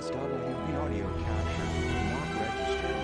NSFW audio capture not registered.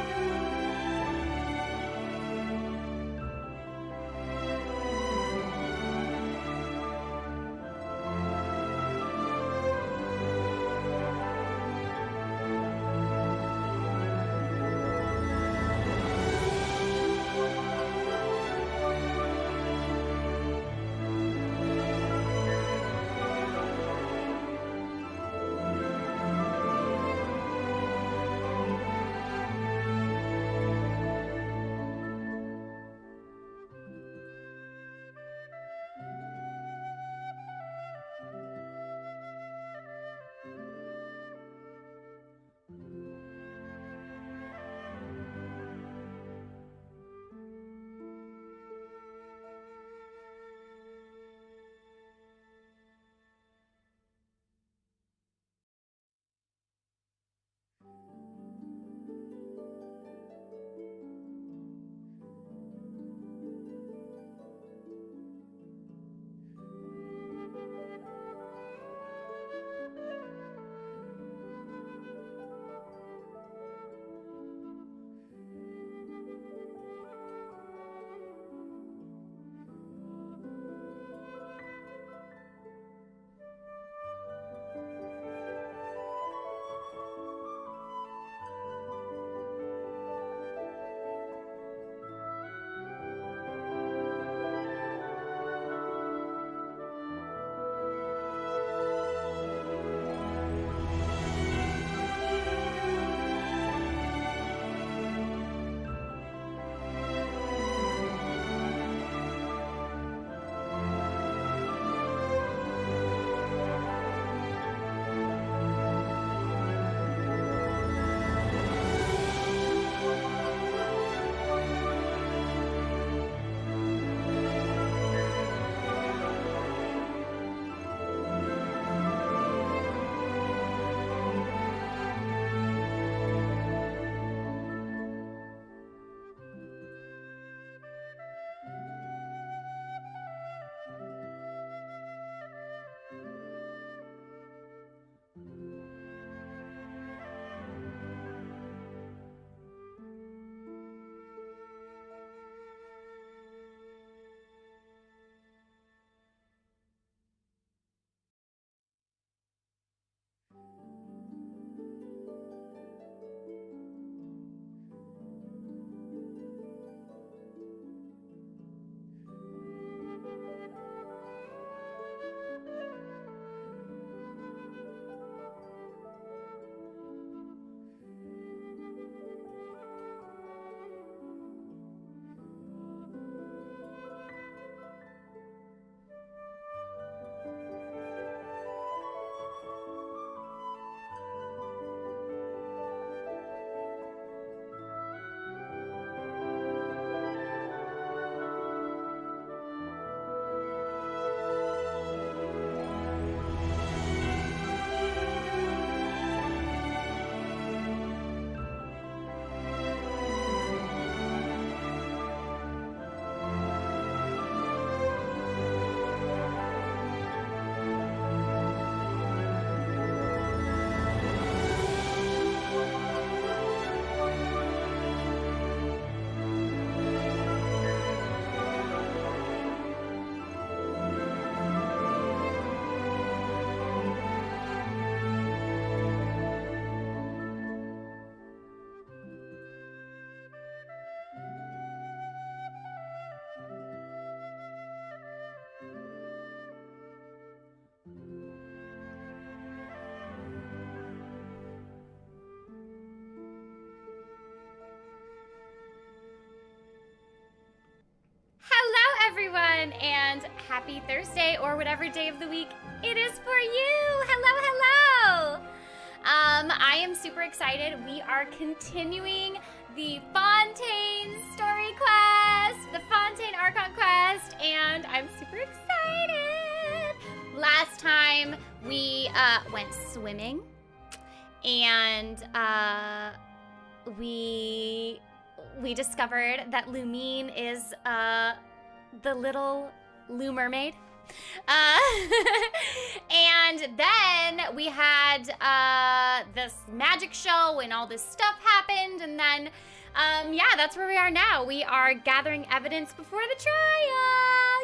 Everyone, and happy Thursday or whatever day of the week it is for you. Hello. I am super excited. We are continuing the Fontaine story quest, the Fontaine Archon Quest, and I'm super excited. Last time we went swimming, and we discovered that Lumine is the little Lou Mermaid, And then we had this magic show and all this stuff happened. And then, yeah, that's where we are now. We are gathering evidence before the trial.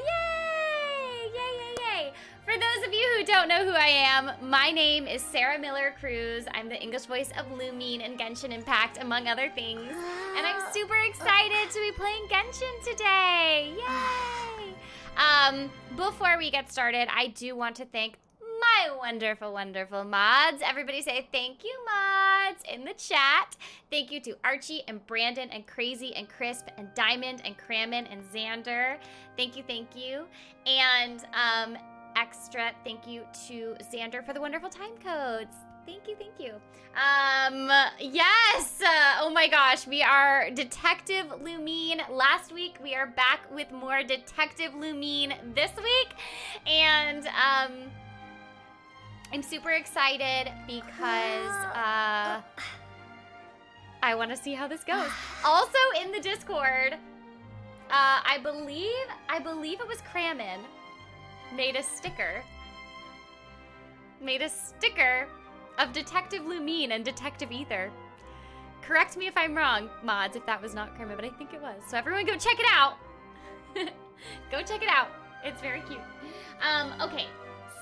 Yay! Yay, yay, yay. For those of you who don't know who I am, my name is Sarah Miller Cruz. I'm the English voice of Lumine in Genshin Impact, among other things. And I'm super excited to be playing Genshin today. Yay! Before we get started, I do want to thank my wonderful, wonderful mods. Everybody say thank you, mods, in the chat. Thank you to Archie and Brandon and Crazy and Crisp and Diamond and Crammon and Xander. Thank you, thank you. And, extra thank you to Xander for the wonderful time codes. Thank you, thank you. Yes, oh my gosh, we are Detective Lumine. Last week, we are back with more Detective Lumine this week. And, I'm super excited because, I want to see how this goes. Also in the Discord, I believe it was Crammon made a sticker of Detective Lumine and Detective Ether. Correct me if I'm wrong, mods, if that was not Crammon, but I think it was. So everyone go check it out. Go check it out. It's very cute. Okay,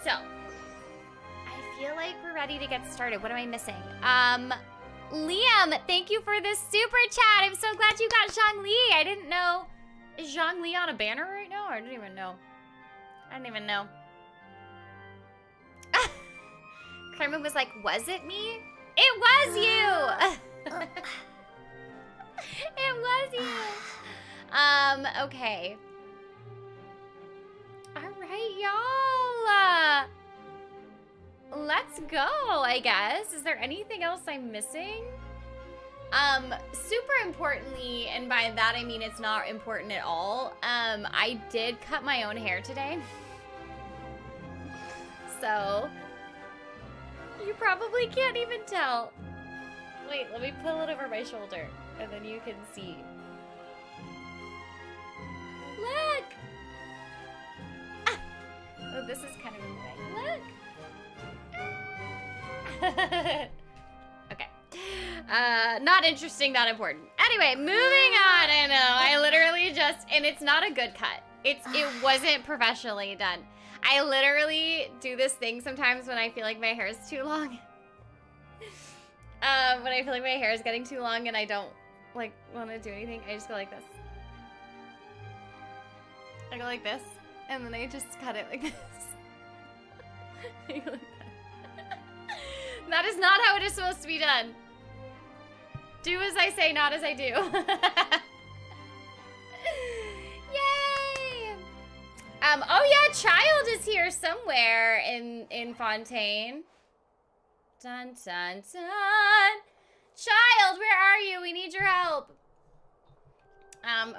so I feel like we're ready to get started. What am I missing? Liam, thank you for this super chat. I'm so glad you got Zhongli. I didn't know. Is Zhongli on a banner right now? I don't even know. Carmen was like, was it me? It was you! It was you! Okay. Alright, y'all! Let's go, I guess. Is there anything else I'm missing? Super importantly, and by that I mean it's not important at all, I did cut my own hair today. So, you probably can't even tell. Wait, let me pull it over my shoulder, and then you can see. Look! Ah! Oh, this is kind of in the way. Look! Okay. Not interesting, not important. Anyway, moving on. I know, I literally just, and it's not a good cut. It wasn't professionally done. I literally do this thing sometimes when I feel like my hair is too long. When I feel like my hair is getting too long and I don't, like, want to do anything, I just go like this. I go like this, and then I just cut it like this. I go like that. That is not how it is supposed to be done. Do as I say, not as I do. Yay! Oh yeah, Child is here somewhere in Fontaine. Dun dun dun. Child, where are you? We need your help.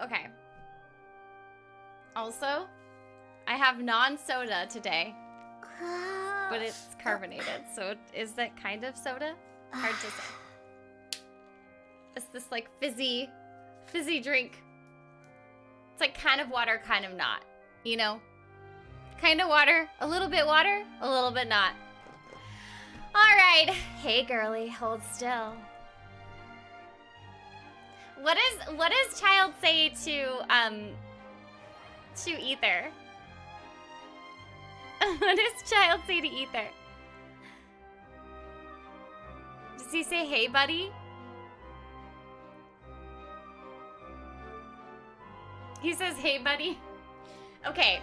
Okay. Also, I have non-soda today. But it's carbonated, so is that kind of soda? Hard to say. It's this like fizzy drink. It's like kind of water, kind of not. You know? Kind of water, a little bit not. All right. Hey, girly, hold still. What does Child say to Ether? What does Child say to Ether? Does he say, hey, buddy? He says, hey, buddy. Okay.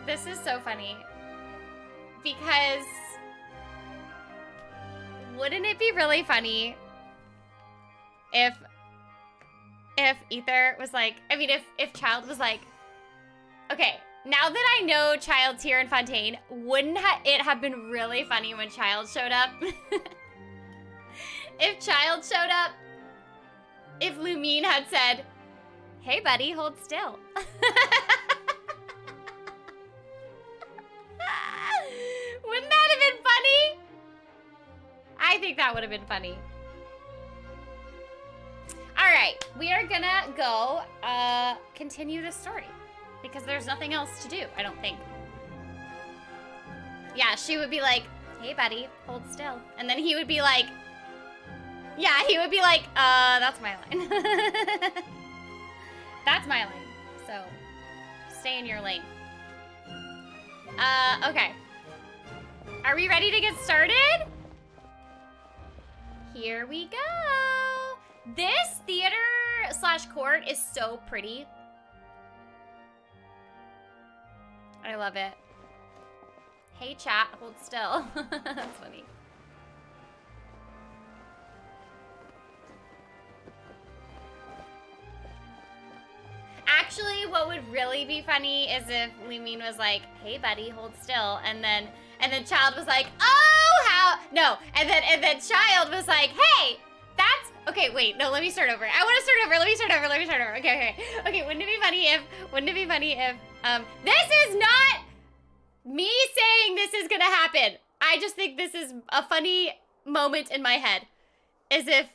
This is so funny. Because wouldn't it be really funny if Ether was like, I mean, if Child was like, okay, now that I know Child's here in Fontaine, wouldn't it have been really funny when Child showed up? If Child showed up, if Lumine had said, hey buddy, hold still. Wouldn't that have been funny? I think that would have been funny. All right, we are gonna go continue the story. Because there's nothing else to do, I don't think. Yeah, she would be like, hey buddy, hold still. And then he would be like, yeah, he would be like, that's my line. That's my line. So, stay in your lane. Okay. Are we ready to get started? Here we go. This theater / court is so pretty. I love it. Hey chat, hold still. That's funny. Actually, what would really be funny is if Lumine was like, hey buddy, hold still, and then Child was like, oh how no, and then Child was like, hey, that's okay, wait, no, let me start over. I wanna start over, let me start over. Okay, wouldn't it be funny if this is not me saying this is gonna happen. I just think this is a funny moment in my head. Is if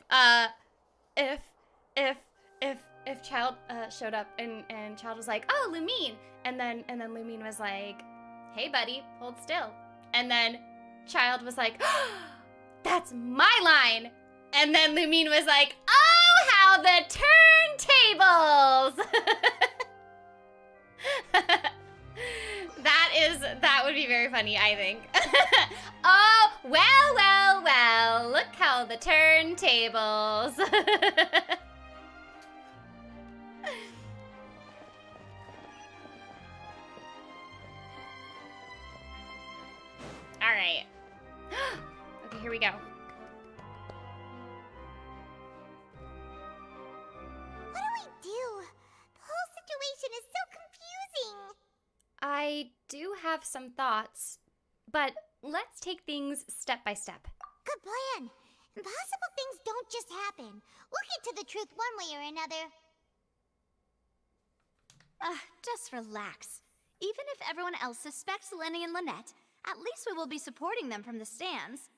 Child showed up and Child was like, oh, Lumine. And then Lumine was like, hey buddy, hold still. And then Child was like, oh, that's my line. And then Lumine was like, oh, how the turntables. That would be very funny, I think. Oh, well, look how the turntables. All right. Okay, here we go. What do we do? The whole situation is so confusing. I do have some thoughts, but let's take things step by step. Good plan. Impossible things don't just happen. We'll get to the truth one way or another. Just relax. Even if everyone else suspects Lenny and Lynette, at least we will be supporting them from the stands.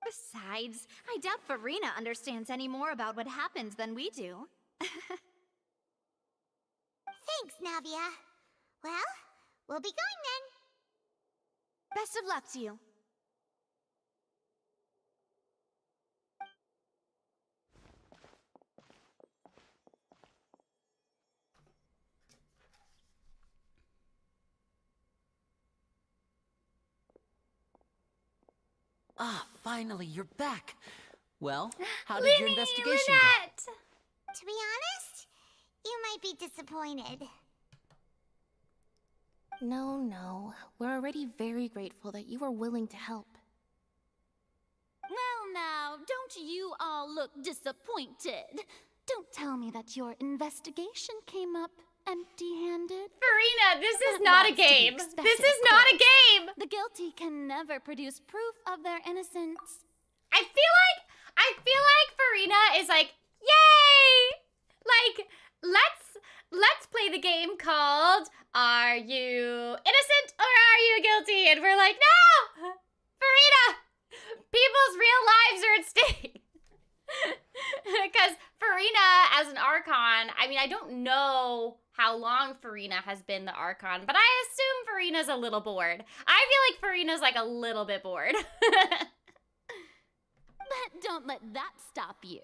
Besides, I doubt Farina understands any more about what happened than we do. Thanks, Navia. Well, we'll be going then. Best of luck to you. Ah, finally, you're back. Well, how did your investigation Lynette! go? To be honest, you might be disappointed. No. We're already very grateful that you were willing to help. Well now, don't you all look disappointed. Don't tell me that your investigation came up empty-handed. Farina, this is That not a was to be game. expected, This is of not a course. game. The guilty can never produce proof of their innocence. I feel like Farina is like, yay! Like, let's play the game called Are You Innocent or Are You Guilty? And we're like, no! Farina! People's real lives are at stake. Because Farina, as an Archon, I mean, I don't know how long Farina has been the Archon, but I assume Farina's a little bored. I feel like Farina's like a little bit bored. But don't let that stop you.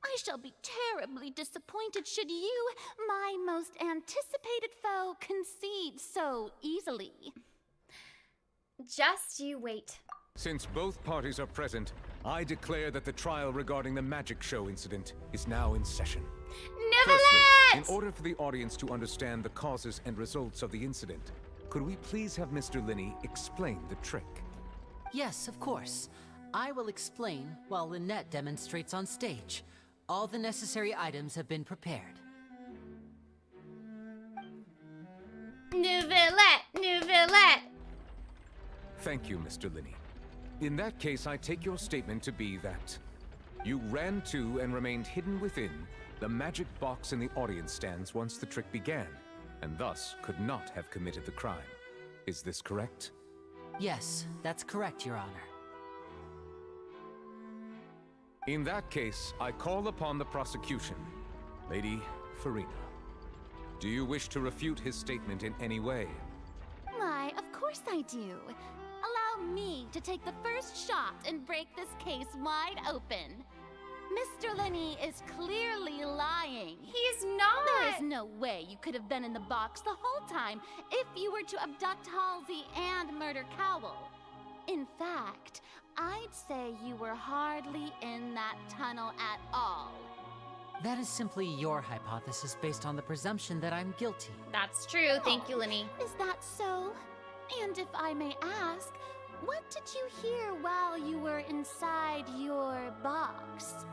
I shall be terribly disappointed should you, my most anticipated foe, concede so easily. Just you wait. Since both parties are present, I declare that the trial regarding the magic show incident is now in session. Firstly, in order for the audience to understand the causes and results of the incident, could we please have Mr. Linney explain the trick? Yes, of course. I will explain while Lynette demonstrates on stage. All the necessary items have been prepared. Nouvellette. Thank you, Mr. Linney. In that case, I take your statement to be that you ran to and remained hidden within the magic box in the audience stands once the trick began, and thus could not have committed the crime. Is this correct? Yes, that's correct, Your Honor. In that case, I call upon the prosecution, Lady Farina. Do you wish to refute his statement in any way? Why, of course I do. Allow me to take the first shot and break this case wide open. Mr. Lenny is clearly lying. He's not. There is no way you could have been in the box the whole time if you were to abduct Halsey and murder Cowell. In fact, I'd say you were hardly in that tunnel at all. That is simply your hypothesis based on the presumption that I'm guilty. That's true. Thank you, Linny. Is that so? And if I may ask, what did you hear while you were inside your box?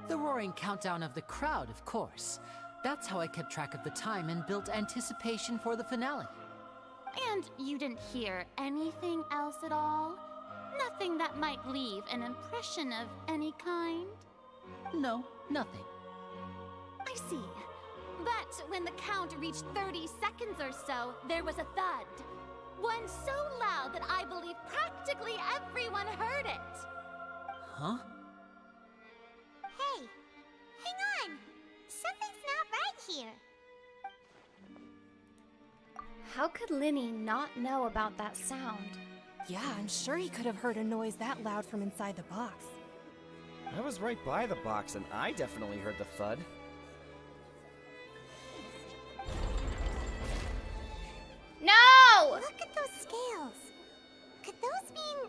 The roaring countdown of the crowd, of course. That's how I kept track of the time and built anticipation for the finale. And you didn't hear anything else at all? Nothing that might leave an impression of any kind? No, nothing. I see. But when the count reached 30 seconds or so, there was a thud. One so loud that I believe practically everyone heard it. Huh? Hey, hang on. Something's not right here. How could Linny not know about that sound? Yeah, I'm sure he could have heard a noise that loud from inside the box. I was right by the box and I definitely heard the thud. No! Look at those scales. Could those mean...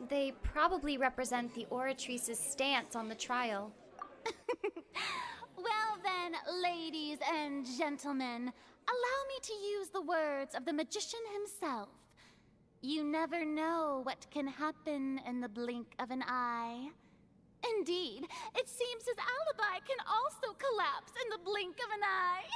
They probably represent the Oratrice's stance on the trial. Well then, ladies and gentlemen, allow me to use the words of the magician himself. You never know what can happen in the blink of an eye. Indeed, it seems his alibi can also collapse in the blink of an eye.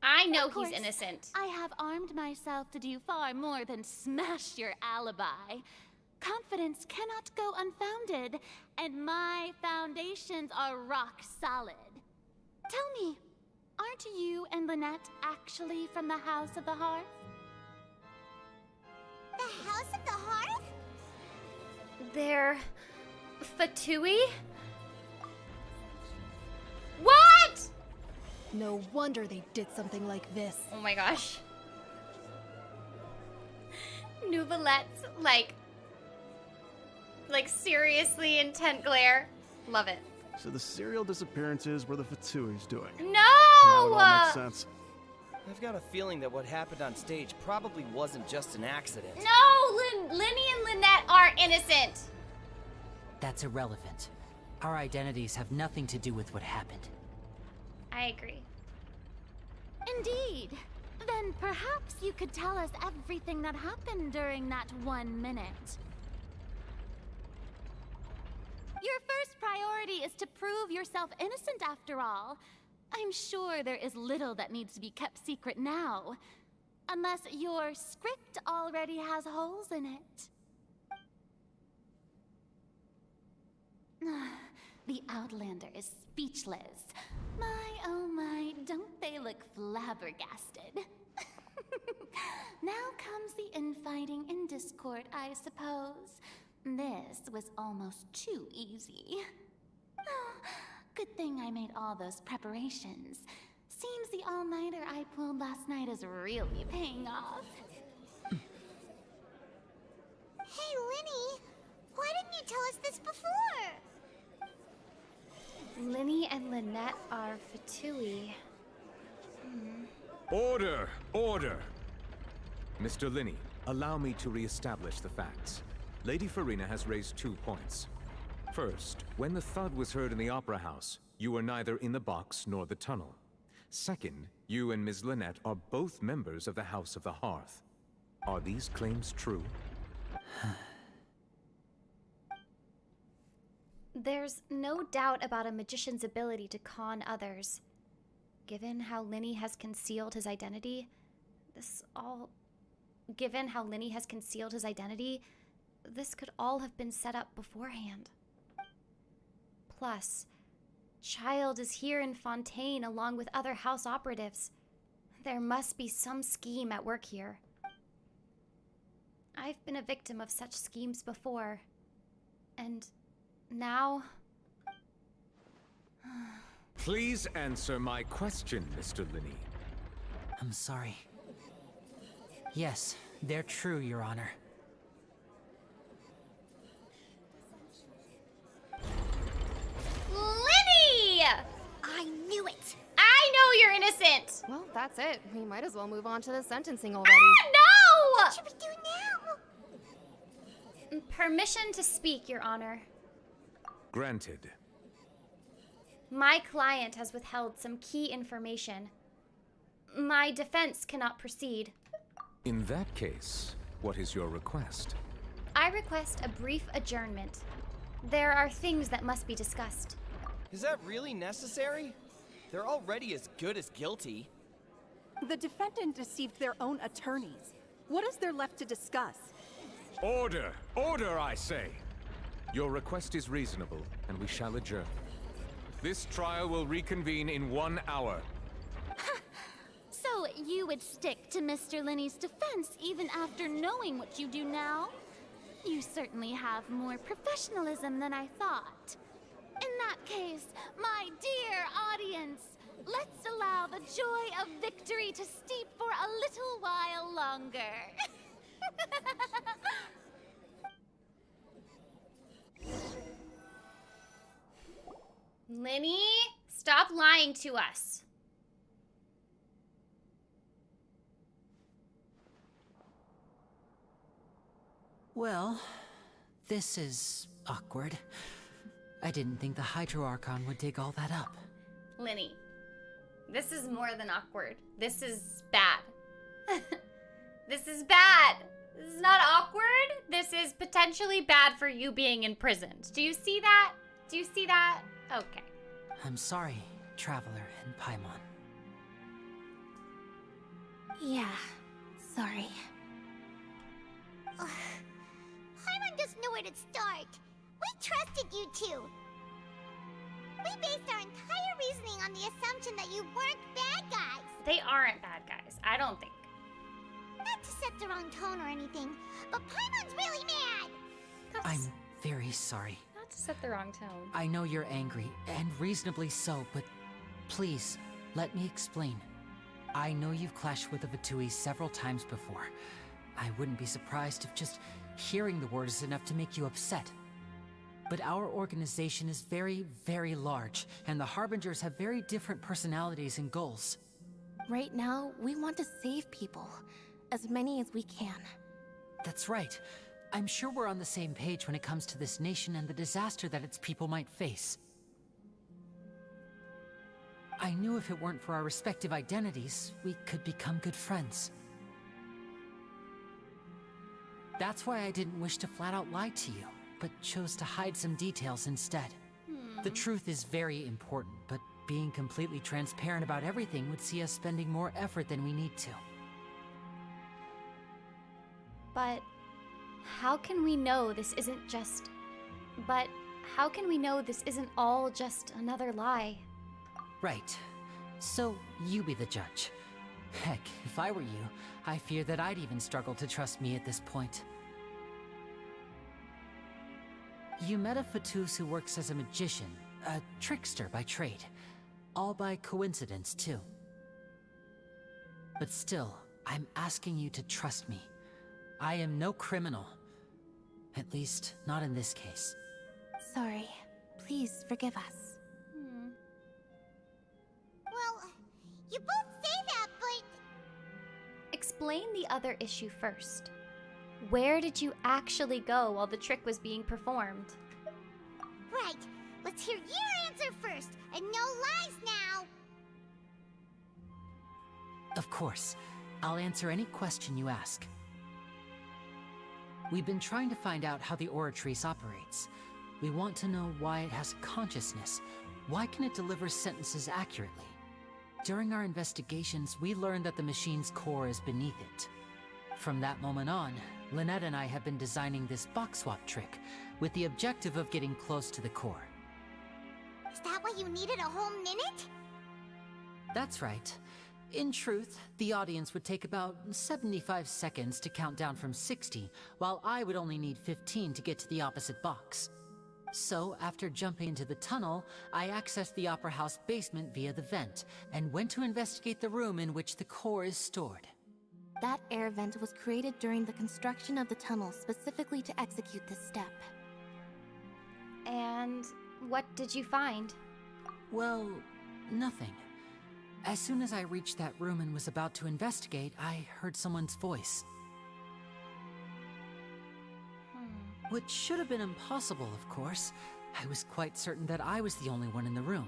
I know Of course, he's innocent. I have armed myself to do far more than smash your alibi. Confidence cannot go unfounded, and my foundations are rock solid. Tell me, aren't you and Lynette actually from the House of the Hearth? The House of the Hearth? They're... Fatui? What?! No wonder they did something like this. Oh my gosh. Nouvelette's like seriously intent glare. Love it. So the serial disappearances were the Fatui's doing. No! Now it all makes sense. I've got a feeling that what happened on stage probably wasn't just an accident. No! Linny and Lynette are innocent. That's irrelevant. Our identities have nothing to do with what happened. I agree. Indeed. Then perhaps you could tell us everything that happened during that 1 minute. Your first priority is to prove yourself innocent after all. I'm sure there is little that needs to be kept secret now. Unless your script already has holes in it. The Outlander is speechless. My, oh my, don't they look flabbergasted? Now comes the infighting and discord, I suppose. This was almost too easy. Good thing I made all those preparations. Seems the all-nighter I pulled last night is really paying off. Hey, Linny, why didn't you tell us this before? Linny and Lynette are Fatui. Order! Order! Mr. Linny, allow me to re-establish the facts. Lady Farina has raised 2 points. First, when the thud was heard in the Opera House, you were neither in the box nor the tunnel. Second, you and Ms. Lynette are both members of the House of the Hearth. Are these claims true? There's no doubt about a magician's ability to con others. Given how Linny has concealed his identity, this could all have been set up beforehand. Plus, Child is here in Fontaine along with other house operatives. There must be some scheme at work here. I've been a victim of such schemes before. And now... Please answer my question, Mr. Linney. I'm sorry. Yes, they're true, Your Honor. Linny! I knew it! I know you're innocent! Well, that's it. We might as well move on to the sentencing already. Ah, What should we do now? no! Permission to speak, Your Honor. Granted. My client has withheld some key information. My defense cannot proceed. In that case, what is your request? I request a brief adjournment. There are things that must be discussed. Is that really necessary? They're already as good as guilty. The defendant deceived their own attorneys. What is there left to discuss? Order! Order, I say! Your request is reasonable, and we shall adjourn. This trial will reconvene in 1 hour. So you would stick to Mr. Linney's defense even after knowing what you do now? You certainly have more professionalism than I thought. In that case, my dear audience, let's allow the joy of victory to steep for a little while longer. Linny, stop lying to us. Well, this is awkward. I didn't think the Hydro Archon would dig all that up. Linny, this is more than awkward. This is bad. This is bad. This is not awkward. This is potentially bad for you being imprisoned. Do you see that? Do you see that? Okay. I'm sorry, Traveler and Paimon. Yeah, sorry. Paimon doesn't know where to start. We trusted you two. We based our entire reasoning on the assumption that you weren't bad guys. They aren't bad guys. I don't think. Not to set the wrong tone or anything, but Paimon's really mad. I'm very sorry. Not to set the wrong tone. I know you're angry, and reasonably so, but please, let me explain. I know you've clashed with the Fatui several times before. I wouldn't be surprised if just hearing the word is enough to make you upset. But our organization is very, very large, and the Harbingers have very different personalities and goals. Right now, we want to save people. As many as we can. That's right. I'm sure we're on the same page when it comes to this nation and the disaster that its people might face. I knew if it weren't for our respective identities, we could become good friends. That's why I didn't wish to flat out lie to you, but chose to hide some details instead. The truth is very important, but being completely transparent about everything would see us spending more effort than we need to. But how can we know this isn't just... But how can we know this isn't all just another lie? Right. So, you be the judge. Heck, if I were you, I fear that I'd even struggle to trust me at this point. You met a Fatus who works as a magician, a trickster by trade. All by coincidence, too. But still, I'm asking you to trust me. I am no criminal. At least, not in this case. Sorry. Please forgive us. Well, you both say that, but... Explain the other issue first. Where did you actually go while the trick was being performed? Right. Let's hear your answer first, and no lies now! Of course. I'll answer any question you ask. We've been trying to find out how the Oratrice operates. We want to know why it has consciousness. Why can it deliver sentences accurately? During our investigations, we learned that the machine's core is beneath it. From that moment on, Lynette and I have been designing this box swap trick, with the objective of getting close to the core. Is that why you needed a whole minute? That's right. In truth, the audience would take about 75 seconds to count down from 60, while I would only need 15 to get to the opposite box. So, after jumping into the tunnel, I accessed the Opera House basement via the vent, and went to investigate the room in which the core is stored. That air vent was created during the construction of the tunnel specifically to execute this step. And what did you find? Well, nothing. As soon as I reached that room and was about to investigate, I heard someone's voice. Which should have been impossible, of course. I was quite certain that I was the only one in the room.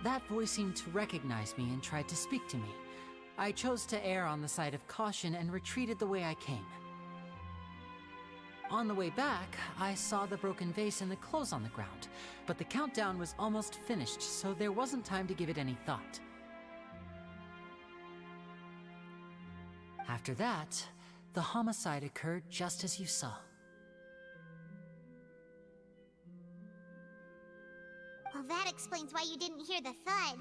That voice seemed to recognize me and tried to speak to me. I chose to err on the side of caution and retreated the way I came. On the way back, I saw the broken vase and the clothes on the ground, but the countdown was almost finished, so there wasn't time to give it any thought. After that, the homicide occurred just as you saw. Well, that explains why you didn't hear the thud.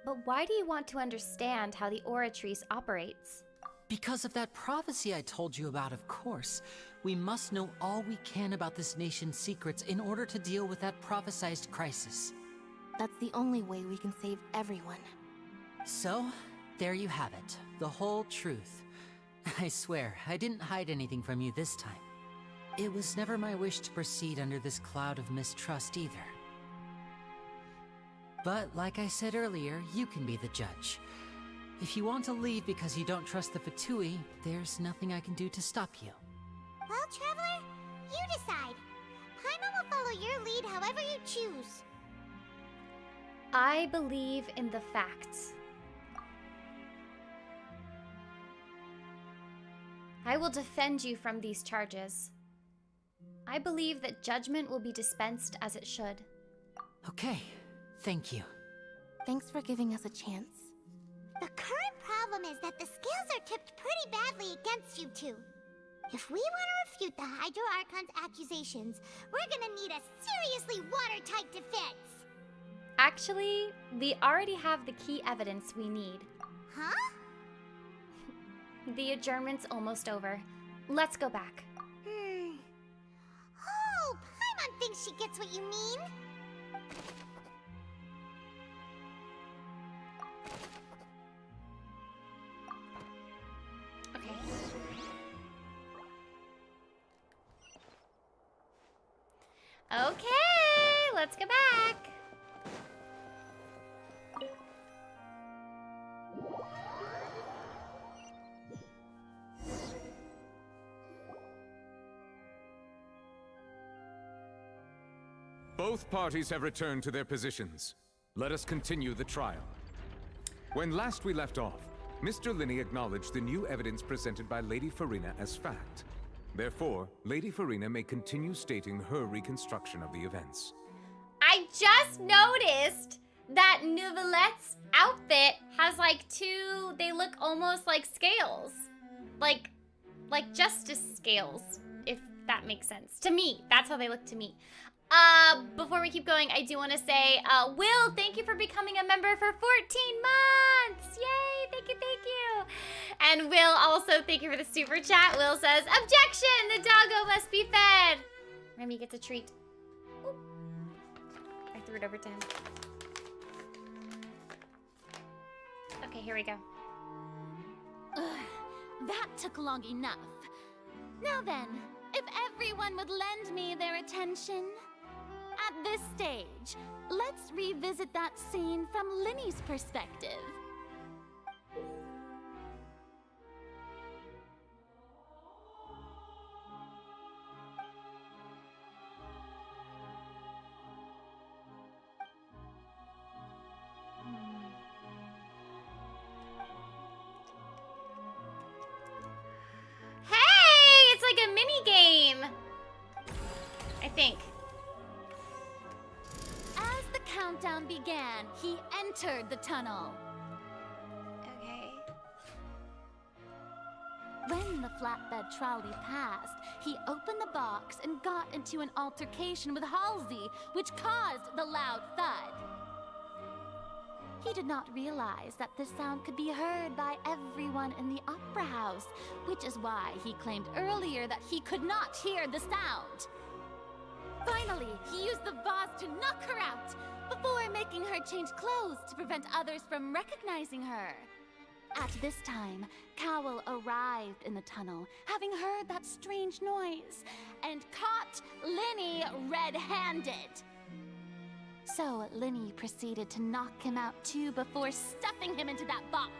But why do you want to understand how the Oratrice operates? Because of that prophecy I told you about, of course. We must know all we can about this nation's secrets in order to deal with that prophesized crisis. That's the only way we can save everyone. So, there you have it. The whole truth. I swear, I didn't hide anything from you this time. It was never my wish to proceed under this cloud of mistrust either. But, like I said earlier, you can be the judge. If you want to leave because you don't trust the Fatui, there's nothing I can do to stop you. Well, Traveler, you decide. Paimon will follow your lead however you choose. I believe in the facts. I will defend you from these charges. I believe that judgment will be dispensed as it should. Okay, thank you. Thanks for giving us a chance. The current problem is that the scales are tipped pretty badly against you two. If we want to refute the Hydro Archon's accusations, we're gonna need a seriously watertight defense. Actually, we already have the key evidence we need. Huh? The adjournment's almost over. Let's go back. Oh, Paimon thinks she gets what you mean. Okay. Okay, let's go back. Both parties have returned to their positions. Let us continue the trial. When last we left off, Mr. Linney acknowledged the new evidence presented by Lady Farina as fact. Therefore, Lady Farina may continue stating her reconstruction of the events. I just noticed that Nouvelette's outfit has like two, they look almost like scales. Like justice scales, if that makes sense. To me, that's how they look to me. Before we keep going, I do want to say, Will, thank you for becoming a member for 14 months! Yay, thank you, thank you! And Will also, thank you for the super chat. Will says, objection, the doggo must be fed! Remy gets a treat. Ooh. I threw it over to him. Okay, here we go. Ugh, that took long enough. Now then, if everyone would lend me their attention. At this stage, let's revisit that scene from Linney's perspective. Hey, it's like a mini game. I think. As the countdown began, he entered the tunnel. Okay. When the flatbed trolley passed, he opened the box and got into an altercation with Halsey, which caused the loud thud. He did not realize that this sound could be heard by everyone in the opera house, which is why he claimed earlier that he could not hear the sound. Finally, he used the vase to knock her out, before making her change clothes to prevent others from recognizing her. At this time, Cowell arrived in the tunnel, having heard that strange noise, and caught Linny red-handed. So Linny proceeded to knock him out too before stuffing him into that box.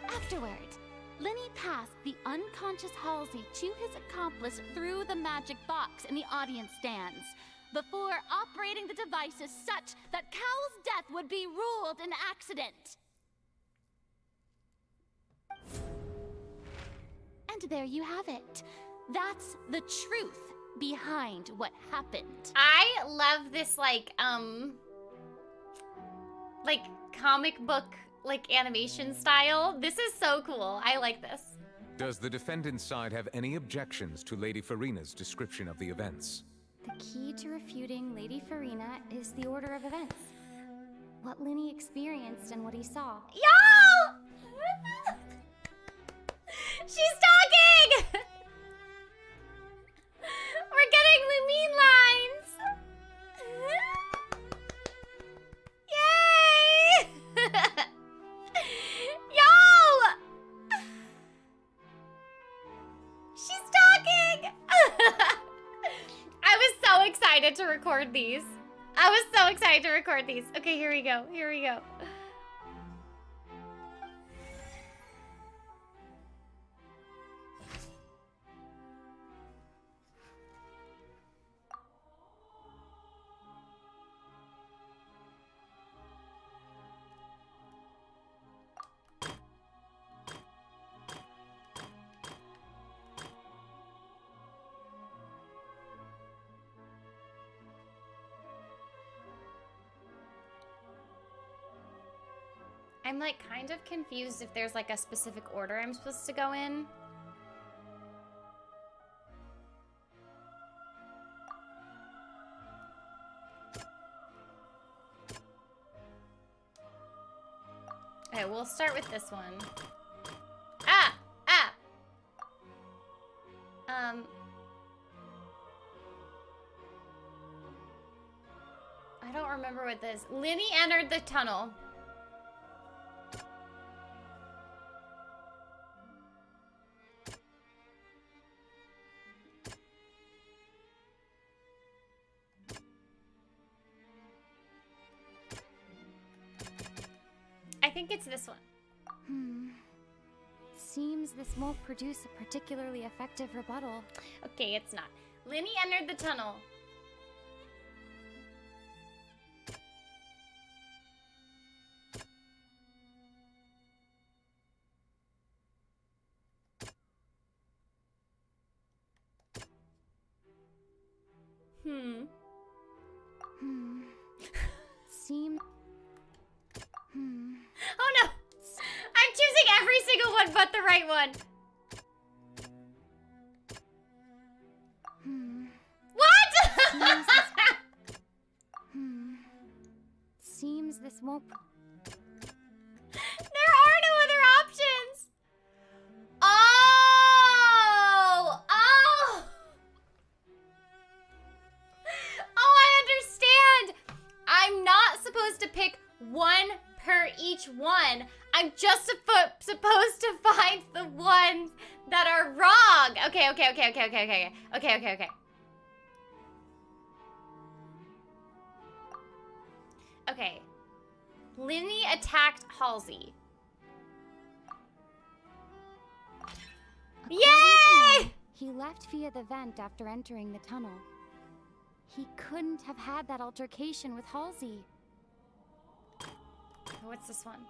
Afterward, Linny passed the unconscious Halsey to his accomplice through the magic box in the audience stands, before operating the devices such that Cowell's death would be ruled an accident. And there you have it. That's the truth behind what happened. I love this, like comic book, like, animation style. This is so cool. I like this. Does the defendant's side have any objections to Lady Farina's description of the events? The key to refuting Lady Farina is the order of events. What Linny experienced and what he saw. Y'all! She's talking! We're getting Lumine lines! Yay! Y'all! She's talking! I was so excited to record these. Okay, here we go. I'm like kind of confused if there's like a specific order I'm supposed to go in. Okay, we'll start with this one. I don't remember what this. Linny entered the tunnel. I think it's this one. Seems this won't produce a particularly effective rebuttal. Okay, it's not. Linny entered the tunnel. Seems... Oh no! I'm choosing every single one but the right one. What? Seems this won't... There are no other options. Oh! Oh, I understand. I'm not supposed to pick one per each one. I'm just supposed to find the ones that are wrong. Okay. Okay. Linny attacked Halsey. Yay! He left via the vent after entering the tunnel. He couldn't have had that altercation with Halsey. What's this one?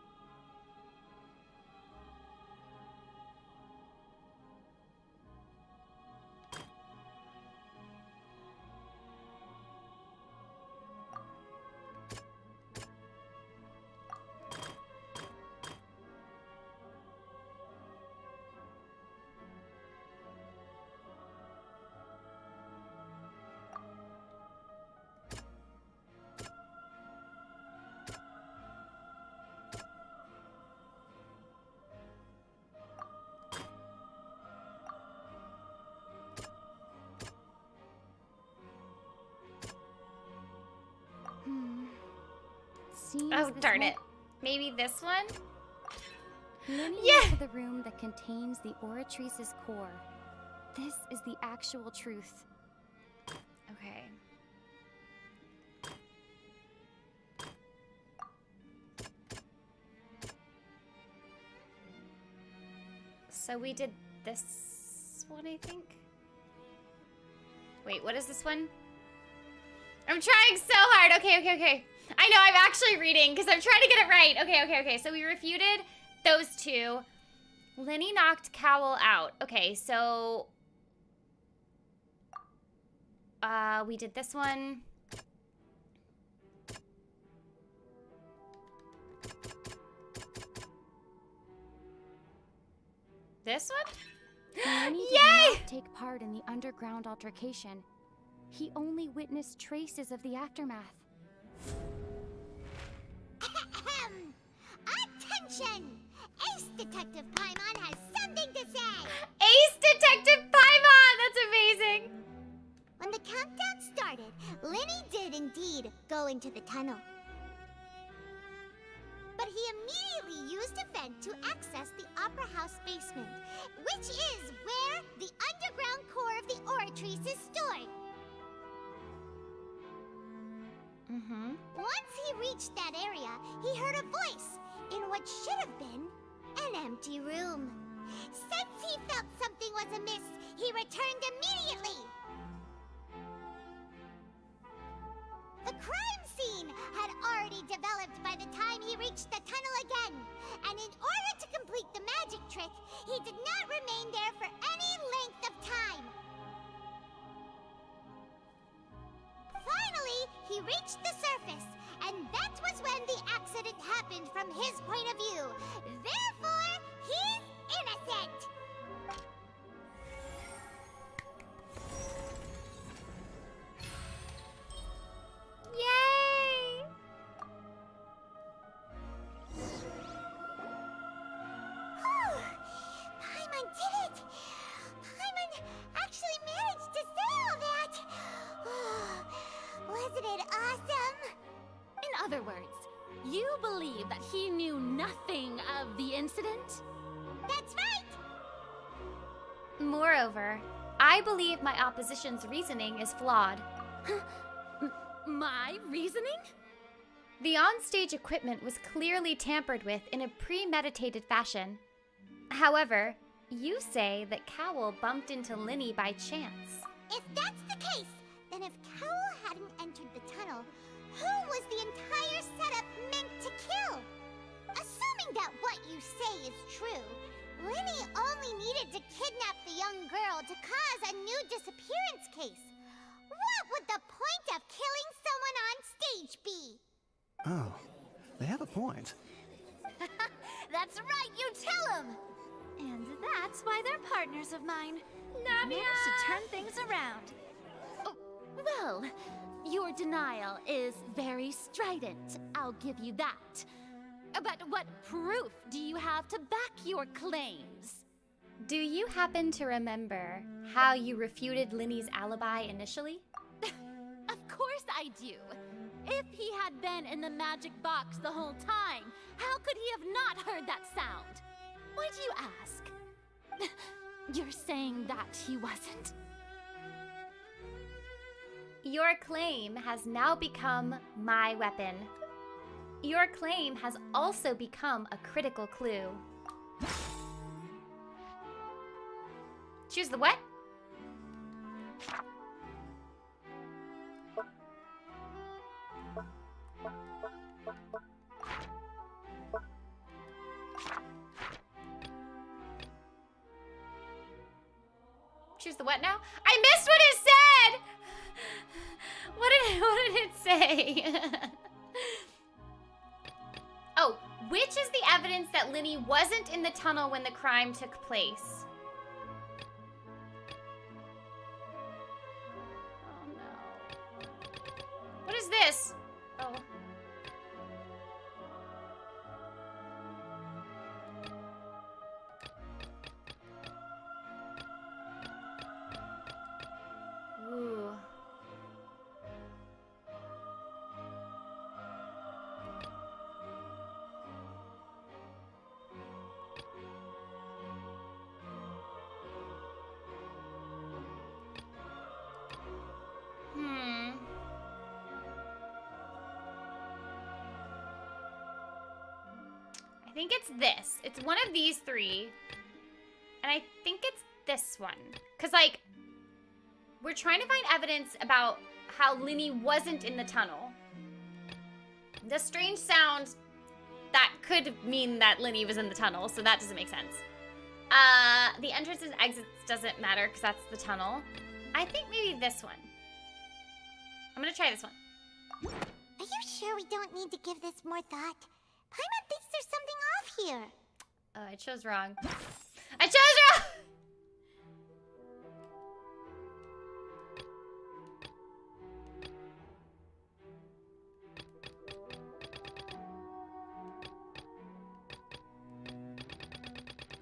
seems Oh, this darn whole- it. Maybe this one? Lenny Yeah. into the room that contains the Oratrice's core. This is the actual truth. Okay. So we did this one, I think. Wait, what is this one? I'm trying so hard. Okay. I know, I'm actually reading because I'm trying to get it right. Okay. So we refuted those two. Lenny knocked Cowl out. Okay, so... we did this one. This one? Lenny did Yay! not take part in the underground altercation. He only witnessed traces of the aftermath. Attention! Ace Detective Paimon has something to say! Ace Detective Paimon! That's amazing! When the countdown started, Lenny did indeed go into the tunnel. But he immediately used a vent to access the Opera House basement, which is where the underground core of the Oratrice is stored. Once he reached that area, he heard a voice in what should have been an empty room. Since he felt something was amiss, he returned immediately. The crime scene had already developed by the time he reached the tunnel again, and in order to complete the magic trick, he did not remain there for any length of time. Finally, he reached the surface, and that was when the accident happened from his point of view. Therefore, he's innocent! Yay! Paimon did it! Paimon actually managed to say all that! Wasn't it awesome? In other words, you believe that he knew nothing of the incident? That's right! Moreover, I believe my opposition's reasoning is flawed. My reasoning? The onstage equipment was clearly tampered with in a premeditated fashion. However, you say that Cowl bumped into Lenny by chance. If that's the case, then if Cowl hadn't entered the tunnel, who was the entire setup meant to kill? Assuming that what you say is true, Lenny only needed to kidnap the young girl to cause a new disappearance case. What would the point of killing someone on stage be? Oh, they have a point. That's right, you tell him! And that's why they're partners of mine. Namia! Managed to turn things around. Oh, well, your denial is very strident, I'll give you that. But what proof do you have to back your claims? Do you happen to remember how you refuted Lenny's alibi initially? Of course I do. If he had been in the magic box the whole time, how could he have not heard that sound? Why do you ask? You're saying that he wasn't? Your claim has now become my weapon. Your claim has also become a critical clue. Choose the what? Choose the what now? I missed what it said! What did it say? Oh, which is the evidence that Lenny wasn't in the tunnel when the crime took place? Oh no. What is this? Oh. Ooh. think it's this. It's one of these three. And I think it's this one. Because, like, we're trying to find evidence about how Linny wasn't in the tunnel. The strange sound, that could mean that Linny was in the tunnel, so that doesn't make sense. The entrances and exits doesn't matter because that's the tunnel. I think maybe this one. I'm gonna try this one. Are you sure we don't need to give this more thought? Paimon thinks there's something off here. Oh, I chose wrong. I chose wrong!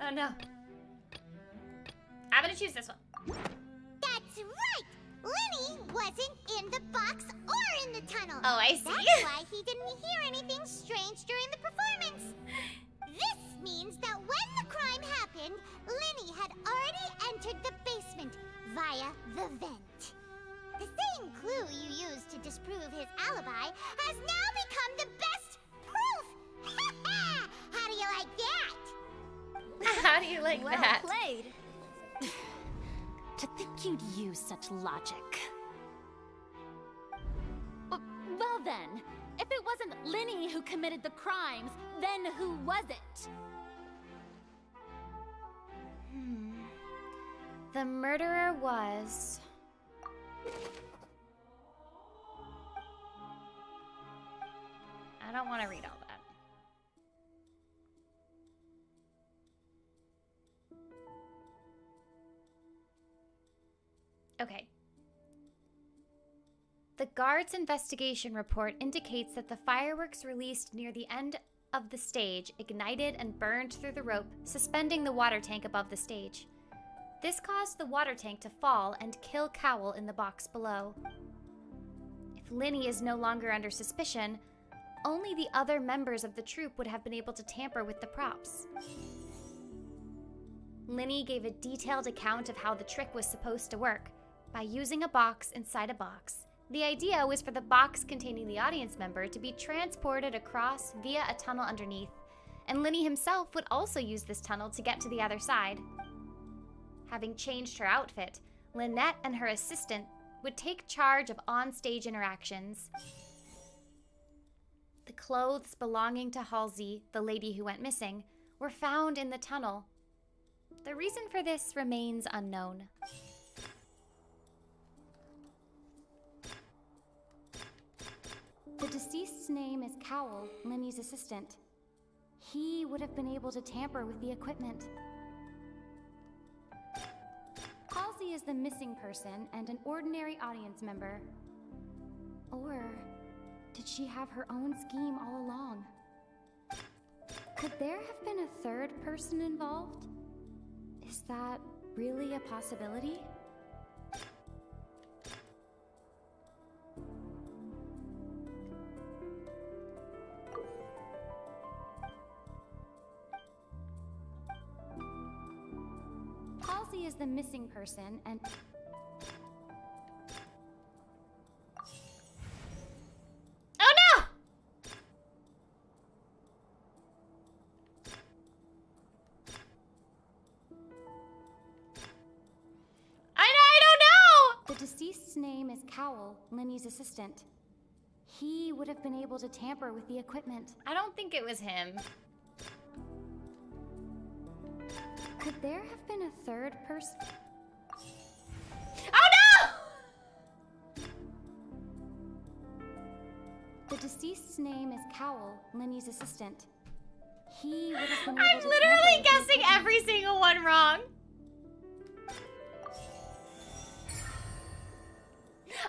Oh no. I'm gonna choose this one. That's right! Linny wasn't in the box or in the tunnel. Oh, I see. That's why he didn't hear anything strange during the performance. This means that when the crime happened, Linny had already entered the basement via the vent. The same clue you used to disprove his alibi has now become the best proof! How do you like that? How do you like that? Well played. To think you'd use such logic. Well then, if it wasn't Linny who committed the crimes, then who was it? The murderer was... I don't want to read all that. Okay. The guard's investigation report indicates that the fireworks released near the end of the stage ignited and burned through the rope, suspending the water tank above the stage. This caused the water tank to fall and kill Cowell in the box below. If Linny is no longer under suspicion, only the other members of the troupe would have been able to tamper with the props. Linny gave a detailed account of how the trick was supposed to work, by using a box inside a box. The idea was for the box containing the audience member to be transported across via a tunnel underneath, and Linny himself would also use this tunnel to get to the other side. Having changed her outfit, Lynette and her assistant would take charge of on-stage interactions. The clothes belonging to Halsey, the lady who went missing, were found in the tunnel. The reason for this remains unknown. The deceased's name is Cowell, Linny's assistant. He would have been able to tamper with the equipment. Halsey is the missing person and an ordinary audience member. Or did she have her own scheme all along? Could there have been a third person involved? Is that really a possibility? Halsey is the missing person and... Oh no! I don't know! The deceased's name is Cowell, Linny's assistant. He would have been able to tamper with the equipment. I don't think it was him. Could there have been a third person? Oh no! The deceased's name is Cowell, Linny's assistant. He would have been able to... I'm literally guessing every single one wrong.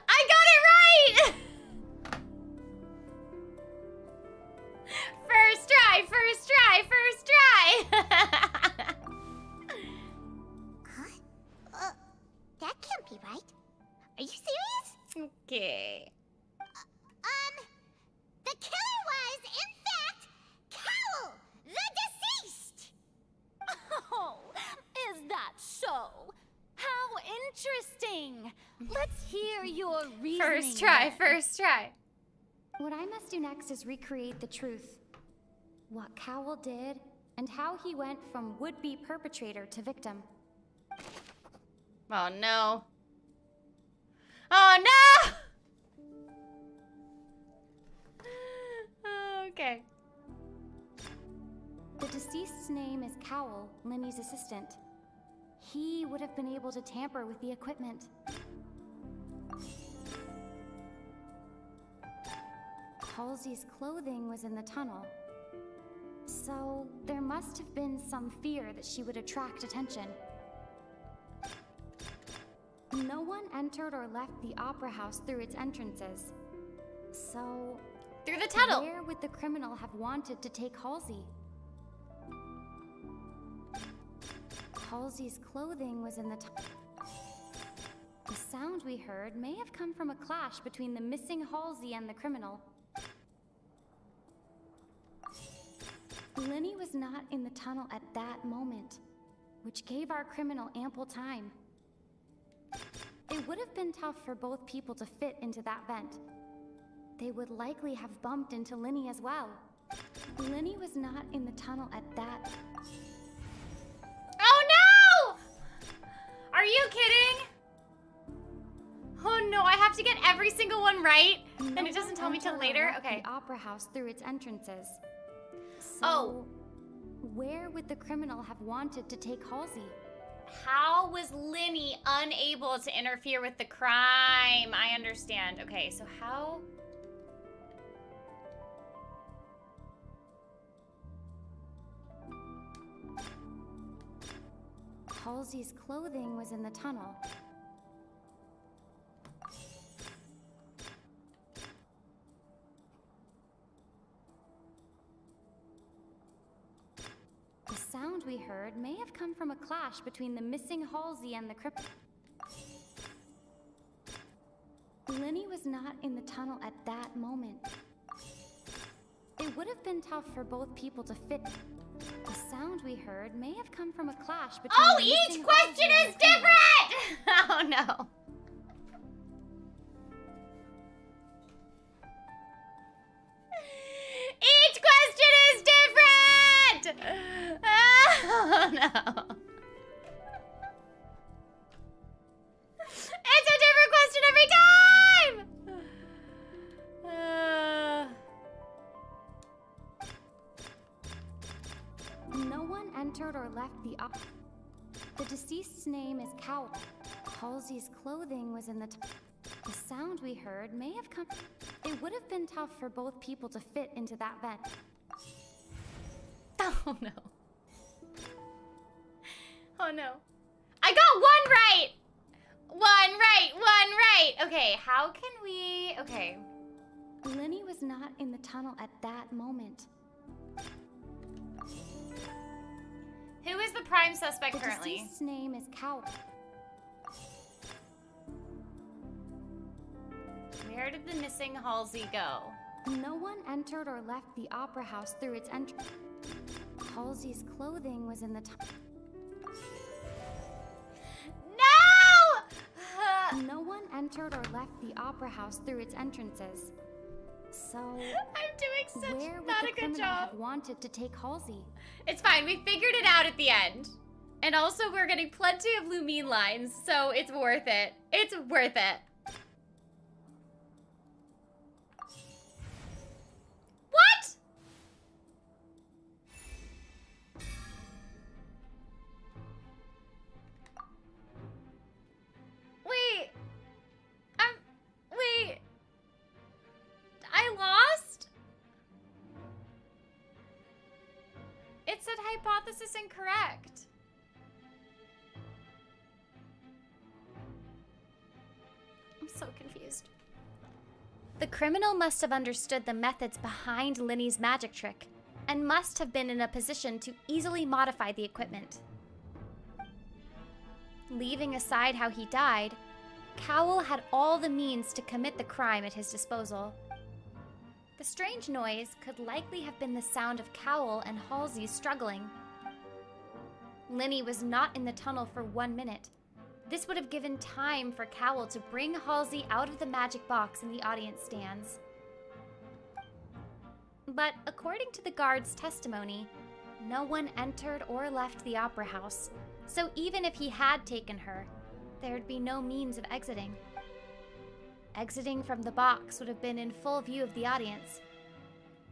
I got it right! First try, first try, first try! That can't be right. Are you serious? Okay. The killer was, in fact, Cowell, the deceased! Oh, is that so? How interesting! Let's hear your reasoning. First try, first try. What I must do next is recreate the truth. what Cowell did, and how he went from would-be perpetrator to victim. Oh no. Oh no! Okay. The deceased's name is Cowell, Linny's assistant. He would have been able to tamper with the equipment. Halsey's clothing was in the tunnel. So there must have been some fear that she would attract attention. No one entered or left the opera house through its entrances. So through the tunnel. Where would the criminal have wanted to take Halsey? Halsey's clothing was in the tunnel. The sound we heard may have come from a clash between the missing Halsey and the criminal. Linny was not in the tunnel at that moment, which gave our criminal ample time. It would have been tough for both people to fit into that vent. They would likely have bumped into Linny as well. Linny was not in the tunnel at that. Oh no! Are you kidding? Oh no, I have to get every single one right? And it doesn't tell me till later? Okay. The opera house through its entrances. So, oh. Where would the criminal have wanted to take Halsey? How was Linny unable to interfere with the crime? I understand. Okay, so how... Halsey's clothing was in the tunnel. The sound we heard may have come from a clash between the missing Halsey and the criminal. Linny was not in the tunnel at that moment. It would have been tough for both people to fit. The sound we heard may have come from a clash between. Oh, each question is different! Oh no. Each question is different! Oh no. It's a different question every time! No one entered or left the op. The deceased's name is Cowell. Halsey's clothing was in the The sound we heard may have come. It would have been tough for both people to fit into that vent. Oh no. Oh no. I got one right! One right! Okay, how can we... Okay. Linny was not in the tunnel at that moment. Who is the prime suspect the currently? The deceased's name is Cowell. Where did the missing Halsey go? No one entered or left the opera house through its entrance. Halsey's clothing was in the No! No one entered or left the opera house through its entrances. So I'm doing such where would not the a good criminal job. have wanted to take Halsey? It's fine. We figured it out at the end. And also we're getting plenty of Lumine lines, so it's worth it. It's worth it. What? Wait. Wait. I lost? It said hypothesis incorrect. I'm so confused. The criminal must have understood the methods behind Linny's magic trick and must have been in a position to easily modify the equipment. Leaving aside how he died, Cowell had all the means to commit the crime at his disposal. The strange noise could likely have been the sound of Cowell and Halsey struggling. Linny was not in the tunnel for 1 minute. This would have given time for Cowell to bring Halsey out of the magic box in the audience stands. But according to the guard's testimony, no one entered or left the opera house. So even if he had taken her, there'd be no means of exiting. Exiting from the box would have been in full view of the audience,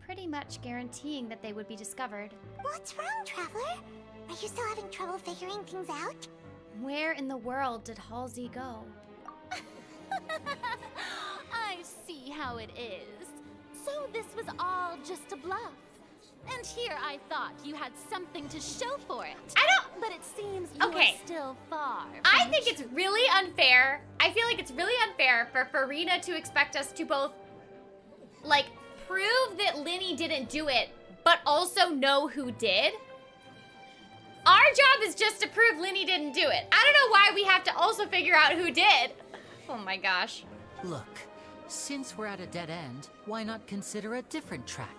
pretty much guaranteeing that they would be discovered. What's wrong, Traveler? Are you still having trouble figuring things out? Where in the world did Halsey go? I see how it is. So this was all just a bluff. And here I thought you had something to show for it. I don't... But it seems you're still far. I think it's really unfair. I feel like it's really unfair for Farina to expect us to both, like, prove that Linny didn't do it, but also know who did. Our job is just to prove Linny didn't do it. I don't know why we have to also figure out who did. Oh my gosh. Look, since we're at a dead end, why not consider a different track?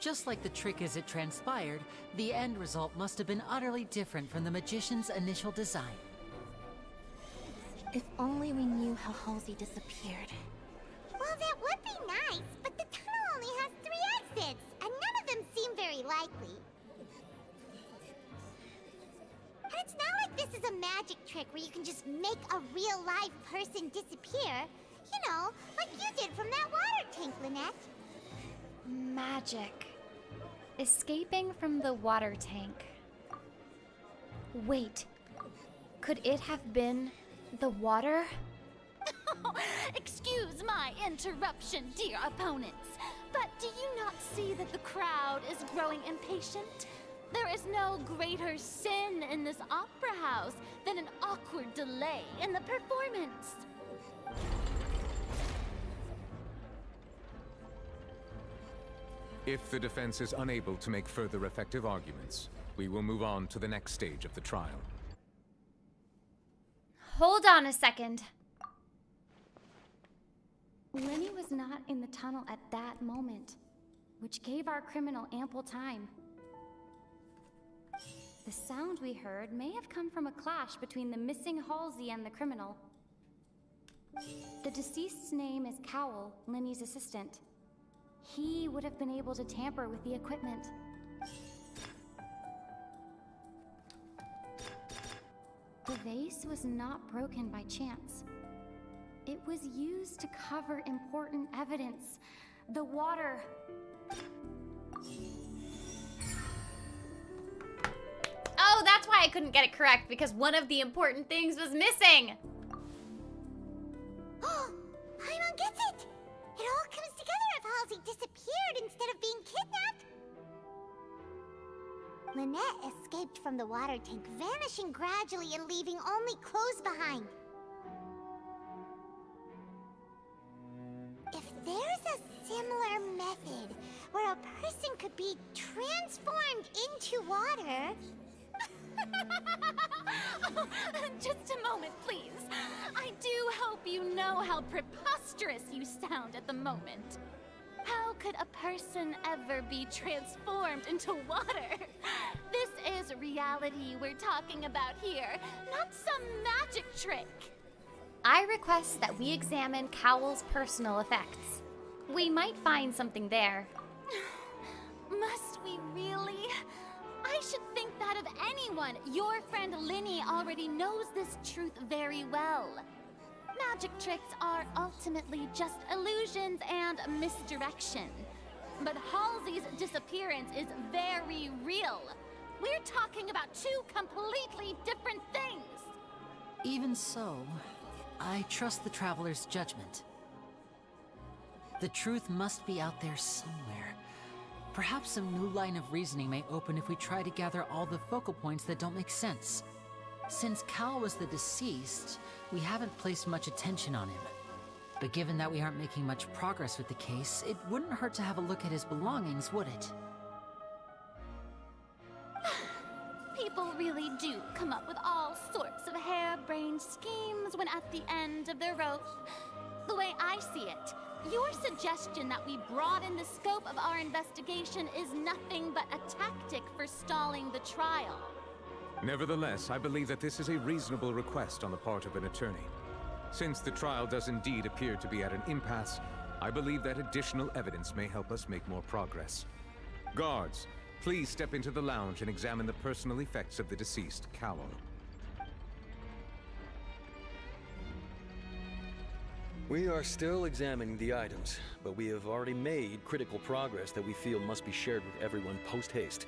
Just like the trick as it transpired, the end result must have been utterly different from the magician's initial design. If only we knew how Halsey disappeared. Well, that would be nice, but the tunnel only has 3 exits, and none of them seem very likely. And it's not like this is a magic trick where you can just make a real live person disappear. You know, like you did from that water tank, Lynette. Magic. Escaping from the water tank. Wait, could it have been the water? Excuse my interruption, dear opponents, but do you not see that the crowd is growing impatient? There is no greater sin in this opera house than an awkward delay in the performance. If the defense is unable to make further effective arguments, we will move on to the next stage of the trial. Hold on a second. Linny was not in the tunnel at that moment, which gave our criminal ample time. The sound we heard may have come from a clash between the missing Halsey and the criminal. The deceased's name is Cowell, Linny's assistant. He would have been able to tamper with the equipment. The vase was not broken by chance. It was used to cover important evidence. The water. Oh, that's why I couldn't get it correct, because one of the important things was missing. Oh, Paimon gets it! It all comes together if Halsey disappeared instead of being kidnapped. Lynette escaped from the water tank, vanishing gradually and leaving only clothes behind. If there's a similar method where a person could be transformed into water... Just a moment, please. I do hope you know how preposterous you sound at the moment. How could a person ever be transformed into water? This is reality we're talking about here, not some magic trick. I request that we examine Cowell's personal effects. We might find something there. Must we really? I should think that of anyone. Your friend Linny already knows this truth very well. Magic tricks are ultimately just illusions and misdirection. But Halsey's disappearance is very real. We're talking about 2 completely different things. Even so, I trust the Traveler's judgment. The truth must be out there somewhere. Perhaps some new line of reasoning may open if we try to gather all the focal points that don't make sense. Since Cal was the deceased, we haven't placed much attention on him. But given that we aren't making much progress with the case, it wouldn't hurt to have a look at his belongings, would it? People really do come up with all sorts of harebrained schemes when at the end of their rope. The way I see it, your suggestion that we broaden the scope of our investigation is nothing but a tactic for stalling the trial. Nevertheless, I believe that this is a reasonable request on the part of an attorney. Since the trial does indeed appear to be at an impasse, I believe that additional evidence may help us make more progress. Guards, please step into the lounge and examine the personal effects of the deceased, Cowell. We are still examining the items, but we have already made critical progress that we feel must be shared with everyone post-haste.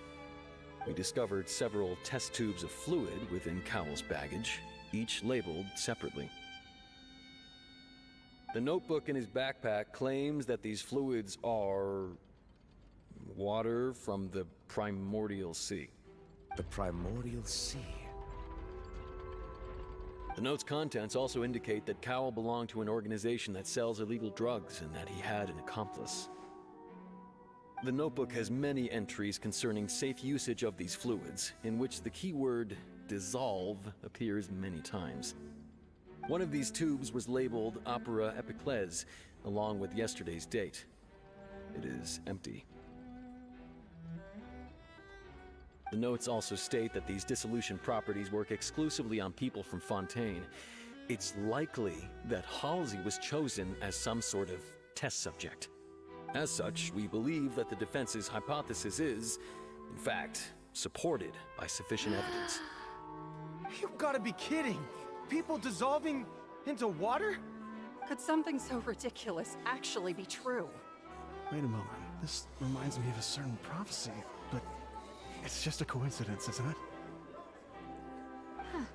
We discovered several test tubes of fluid within Cowell's baggage, each labeled separately. The notebook in his backpack claims that these fluids are water from the primordial sea. The primordial sea? The note's contents also indicate that Cowell belonged to an organization that sells illegal drugs and that he had an accomplice. The notebook has many entries concerning safe usage of these fluids, in which the keyword dissolve appears many times. One of these tubes was labeled Opera Epiclese, along with yesterday's date. It is empty. The notes also state that these dissolution properties work exclusively on people from Fontaine. It's likely that Halsey was chosen as some sort of test subject. As such, we believe that the defense's hypothesis is, in fact, supported by sufficient evidence. You've got to be kidding! People dissolving into water? Could something so ridiculous actually be true? Wait a moment. This reminds me of a certain prophecy, but it's just a coincidence, isn't it? Huh.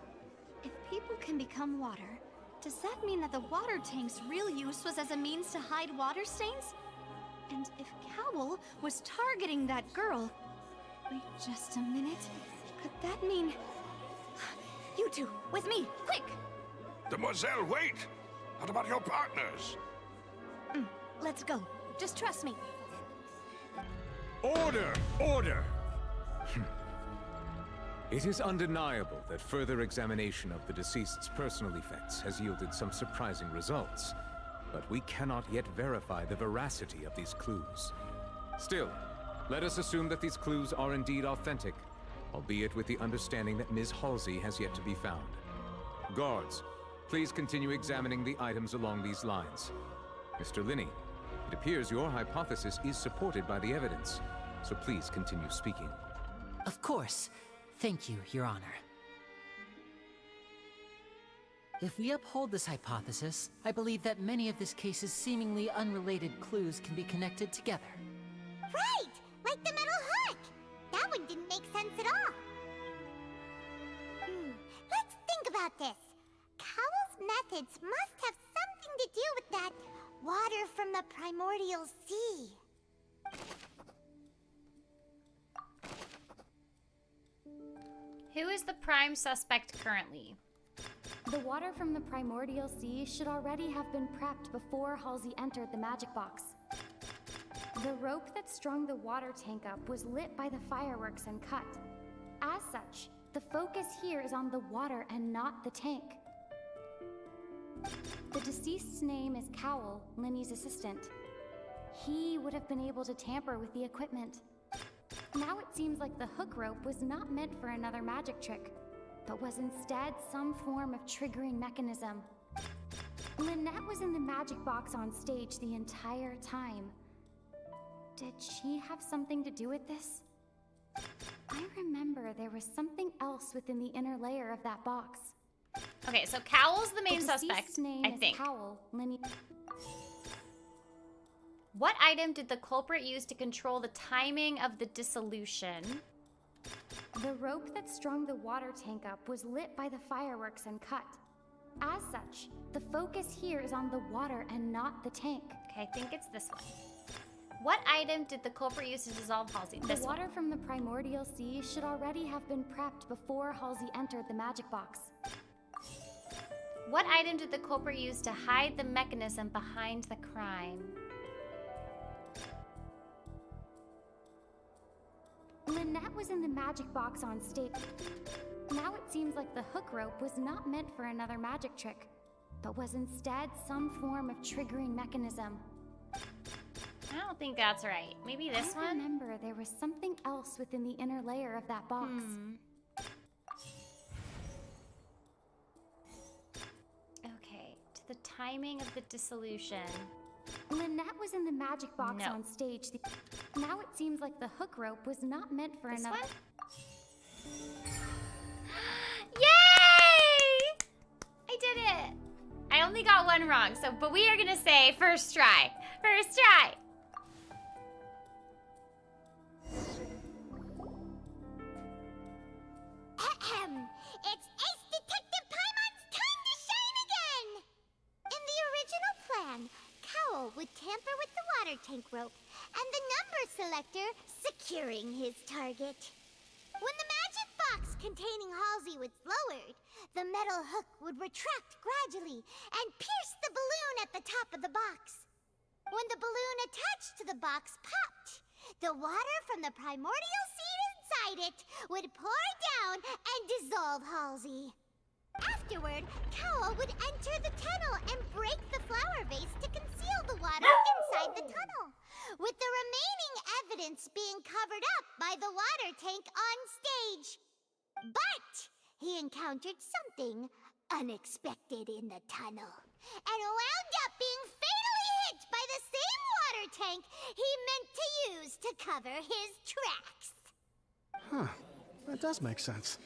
If people can become water, does that mean that the water tank's real use was as a means to hide water stains? And if Cowell was targeting that girl... Wait just a minute. Could that mean... You two, with me, quick! Demoiselle, wait! What about your partners? Let's go. Just trust me. Order! Order! It is undeniable that further examination of the deceased's personal effects has yielded some surprising results, but we cannot yet verify the veracity of these clues. Still, let us assume that these clues are indeed authentic, albeit with the understanding that Ms. Halsey has yet to be found. Guards, please continue examining the items along these lines. Mr. Linney, it appears your hypothesis is supported by the evidence, so please continue speaking. Of course. Thank you, Your Honor. If we uphold this hypothesis, I believe that many of this case's seemingly unrelated clues can be connected together. Right! Like the metal hook! That one didn't make sense at all. Let's think about this. Cowell's methods must have something to do with that water from the primordial sea. Who is the prime suspect currently? The water from the primordial sea should already have been prepped before Halsey entered the magic box. The rope that strung the water tank up was lit by the fireworks and cut. As such, the focus here is on the water and not the tank. The deceased's name is Cowell, Linney's assistant. He would have been able to tamper with the equipment. Now it seems like the hook rope was not meant for another magic trick, but was instead some form of triggering mechanism. Lynette was in the magic box on stage the entire time. Did she have something to do with this? I remember there was something else within the inner layer of that box. Okay, so Cowell's the main suspect, name I think. Is Cowell, Linney. What item did the culprit use to control the timing of the dissolution? The rope that strung the water tank up was lit by the fireworks and cut. As such, the focus here is on the water and not the tank. Okay, I think it's this one. What item did the culprit use to dissolve Halsey? The water from the primordial sea should already have been prepped before Halsey entered the magic box. What item did the culprit use to hide the mechanism behind the crime? Lynette was in the magic box on stage. Now it seems like the hook rope was not meant for another magic trick, but was instead some form of triggering mechanism. I don't think that's right. Maybe this one? I remember there was something else within the inner layer of that box. Okay, to the timing of the dissolution. Lynette was in the magic box on stage. Now it seems like the hook rope was not meant for This another. one? Yay! I did it. I only got one wrong, but we are gonna say first try. First try. It's Ace Detective Paimon's time to shine again! In the original plan, Cowl would tamper with the water tank rope and the number selector securing his target. When the magic box containing Halsey was lowered, the metal hook would retract gradually and pierce the balloon at the top of the box. When the balloon attached to the box popped, the water from the primordial seed inside it would pour down and dissolve Halsey. Afterward, Cowl would enter the tunnel and break the flower vase to conceal the water inside the tunnel, with the remaining evidence being covered up by the water tank on stage. But he encountered something unexpected in the tunnel and wound up being fatally hit by the same water tank he meant to use to cover his tracks. Huh. That does make sense.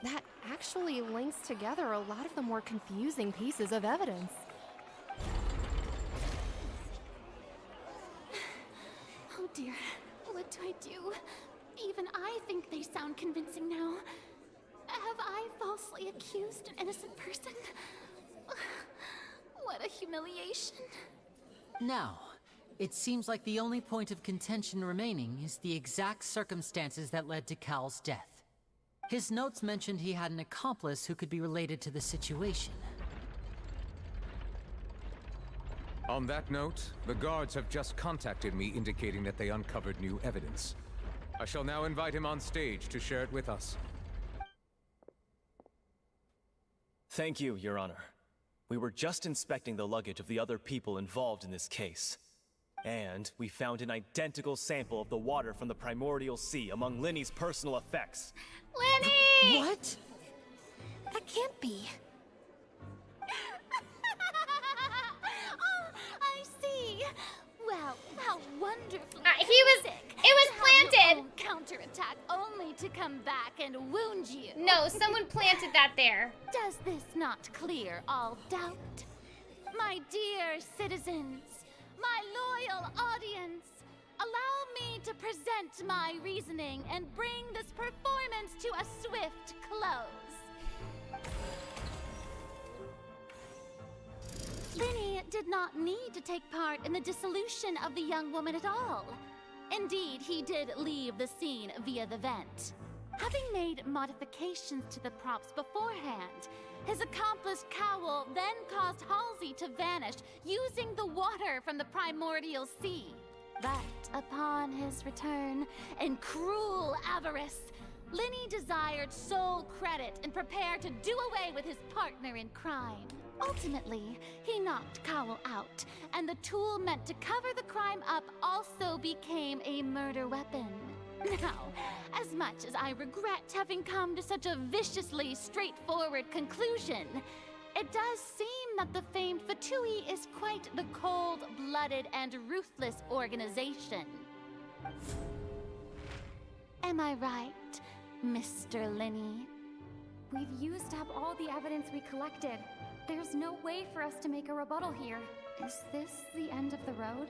That actually links together a lot of the more confusing pieces of evidence. Oh dear, what do I do? Even I think they sound convincing now. Have I falsely accused an innocent person? What a humiliation. Now, it seems like the only point of contention remaining is the exact circumstances that led to Cowl's death. His notes mentioned he had an accomplice who could be related to the situation. On that note, the guards have just contacted me indicating that they uncovered new evidence. I shall now invite him on stage to share it with us. Thank you, Your Honor. We were just inspecting the luggage of the other people involved in this case. And we found an identical sample of the water from the primordial sea among Linny's personal effects. Linny! What? That can't be. Oh, I see. Well, how wonderful. It was planted. Counterattack only to come back and wound you. No, someone planted that there. Does this not clear all doubt? My dear citizens, my loyal audience, allow me to present my reasoning and bring this performance to a swift close. Linny did not need to take part in the dissolution of the young woman at all. Indeed, he did leave the scene via the vent. Having made modifications to the props beforehand, his accomplice Cowl then caused Halsey to vanish using the water from the primordial sea. But upon his return, in cruel avarice, Linny desired sole credit and prepared to do away with his partner in crime. Ultimately, he knocked Cowl out, and the tool meant to cover the crime up also became a murder weapon. Now, as much as I regret having come to such a viciously straightforward conclusion, it does seem that the famed Fatui is quite the cold-blooded and ruthless organization. Am I right, Mr. Linny? We've used up all the evidence we collected. There's no way for us to make a rebuttal here. Is this the end of the road?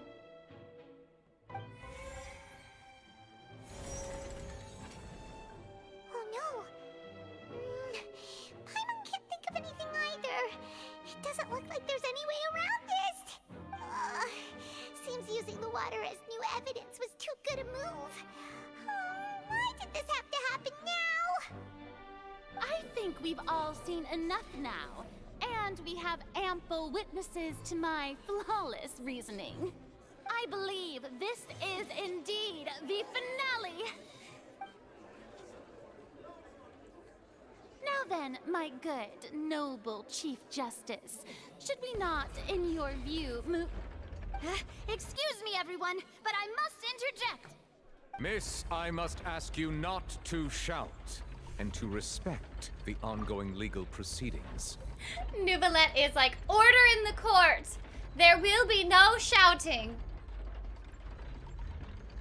Oh no! Paimon can't think of anything either. It doesn't look like there's any way around this. Seems using the water as new evidence was too good a move. Why did this have to happen now? I think we've all seen enough now. And we have ample witnesses to my flawless reasoning. I believe this is indeed the finale. Now then, my good, noble Chief Justice, should we not, in your view, Excuse me, everyone, but I must interject. Miss, I must ask you not to shout and to respect the ongoing legal proceedings. Nuvalette is like, order in the court. There will be no shouting.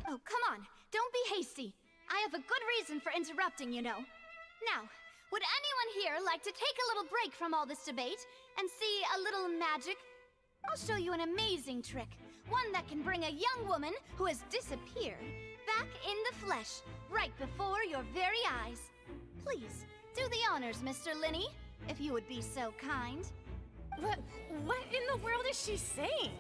Oh, come on. Don't be hasty. I have a good reason for interrupting, you know. Now, would anyone here like to take a little break from all this debate and see a little magic? I'll show you an amazing trick. One that can bring a young woman who has disappeared back in the flesh, right before your very eyes. Please, do the honors, Mr. Linney, if you would be so kind. What in the world is she saying?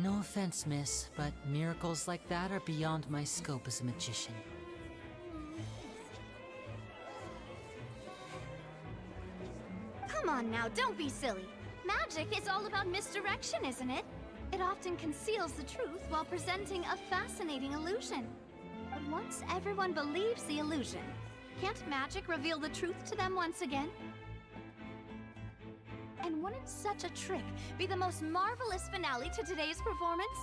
No offense, miss, but miracles like that are beyond my scope as a magician. Come on now, don't be silly. Magic is all about misdirection, isn't it? It often conceals the truth while presenting a fascinating illusion. But once everyone believes the illusion, can't magic reveal the truth to them once again? And wouldn't such a trick be the most marvelous finale to today's performance?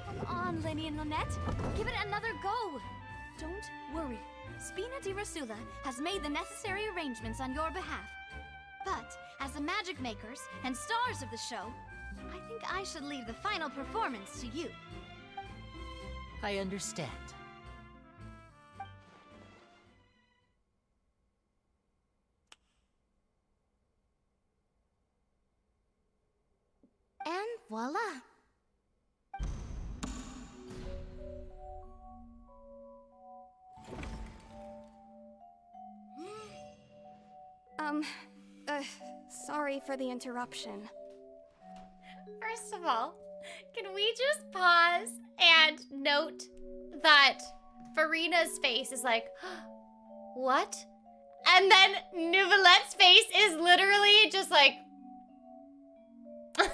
Come on, Linny and Lynette. Give it another go. Don't worry. Spina di Rasula has made the necessary arrangements on your behalf. But, as the magic makers and stars of the show, I think I should leave the final performance to you. I understand. And voila! Sorry for the interruption. First of all, can we just pause and note that Farina's face is like, what? And then Nouvelette's face is literally just like, Nouvelette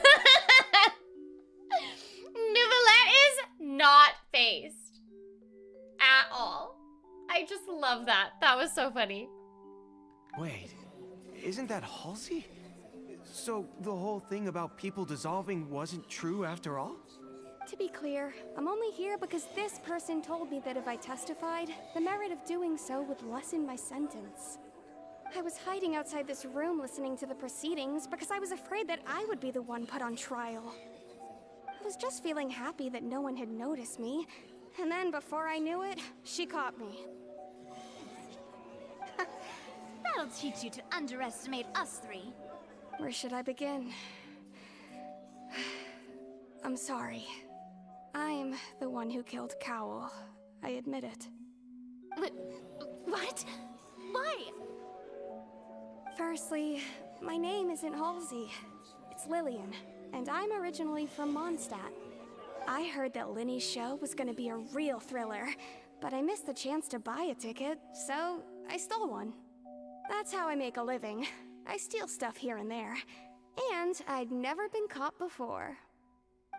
is not phased at all. I just love that. That was so funny. Wait, isn't that Halsey? So the whole thing about people dissolving wasn't true after all? To be clear, I'm only here because this person told me that if I testified, the merit of doing so would lessen my sentence. I was hiding outside this room listening to the proceedings because I was afraid that I would be the one put on trial. I was just feeling happy that no one had noticed me, and then before I knew it, she caught me. That'll teach you to underestimate us three. Where should I begin? I'm sorry. I'm the one who killed Cowl. I admit it. What? Why? Firstly, my name isn't Halsey. It's Lillian, and I'm originally from Mondstadt. I heard that Linny's show was gonna be a real thriller, but I missed the chance to buy a ticket, so I stole one. That's how I make a living. I steal stuff here and there, and I'd never been caught before.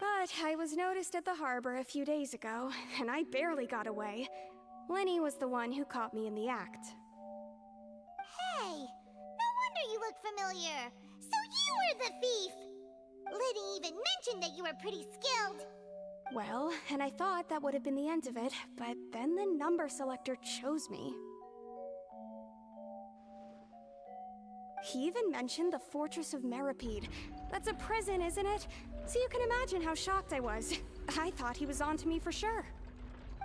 But I was noticed at the harbor a few days ago, and I barely got away. Linny was the one who caught me in the act. Hey, no wonder you look familiar. So you were the thief! Liddy even mentioned that you were pretty skilled. Well, and I thought that would have been the end of it, but then the number selector chose me. He even mentioned the Fortress of Meripede. That's a prison, isn't it? So you can imagine how shocked I was. I thought he was onto me for sure.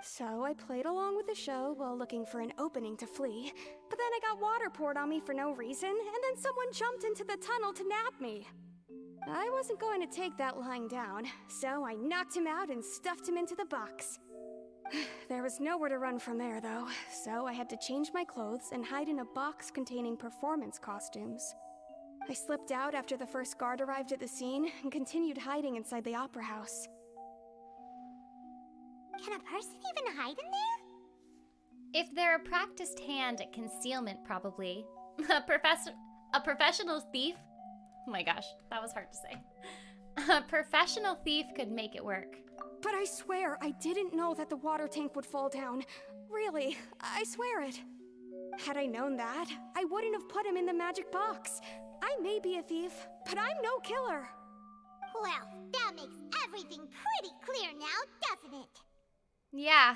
So I played along with the show while looking for an opening to flee, but then I got water poured on me for no reason, and then someone jumped into the tunnel to nab me. I wasn't going to take that lying down, so I knocked him out and stuffed him into the box. There was nowhere to run from there, though, so I had to change my clothes and hide in a box containing performance costumes. I slipped out after the first guard arrived at the scene and continued hiding inside the opera house. Can a person even hide in there? If they're a practiced hand at concealment, probably. A professional thief? Oh my gosh, that was hard to say. A professional thief could make it work. But I swear, I didn't know that the water tank would fall down. Really, I swear it. Had I known that, I wouldn't have put him in the magic box. I may be a thief, but I'm no killer. Well, that makes everything pretty clear now, doesn't it? Yeah.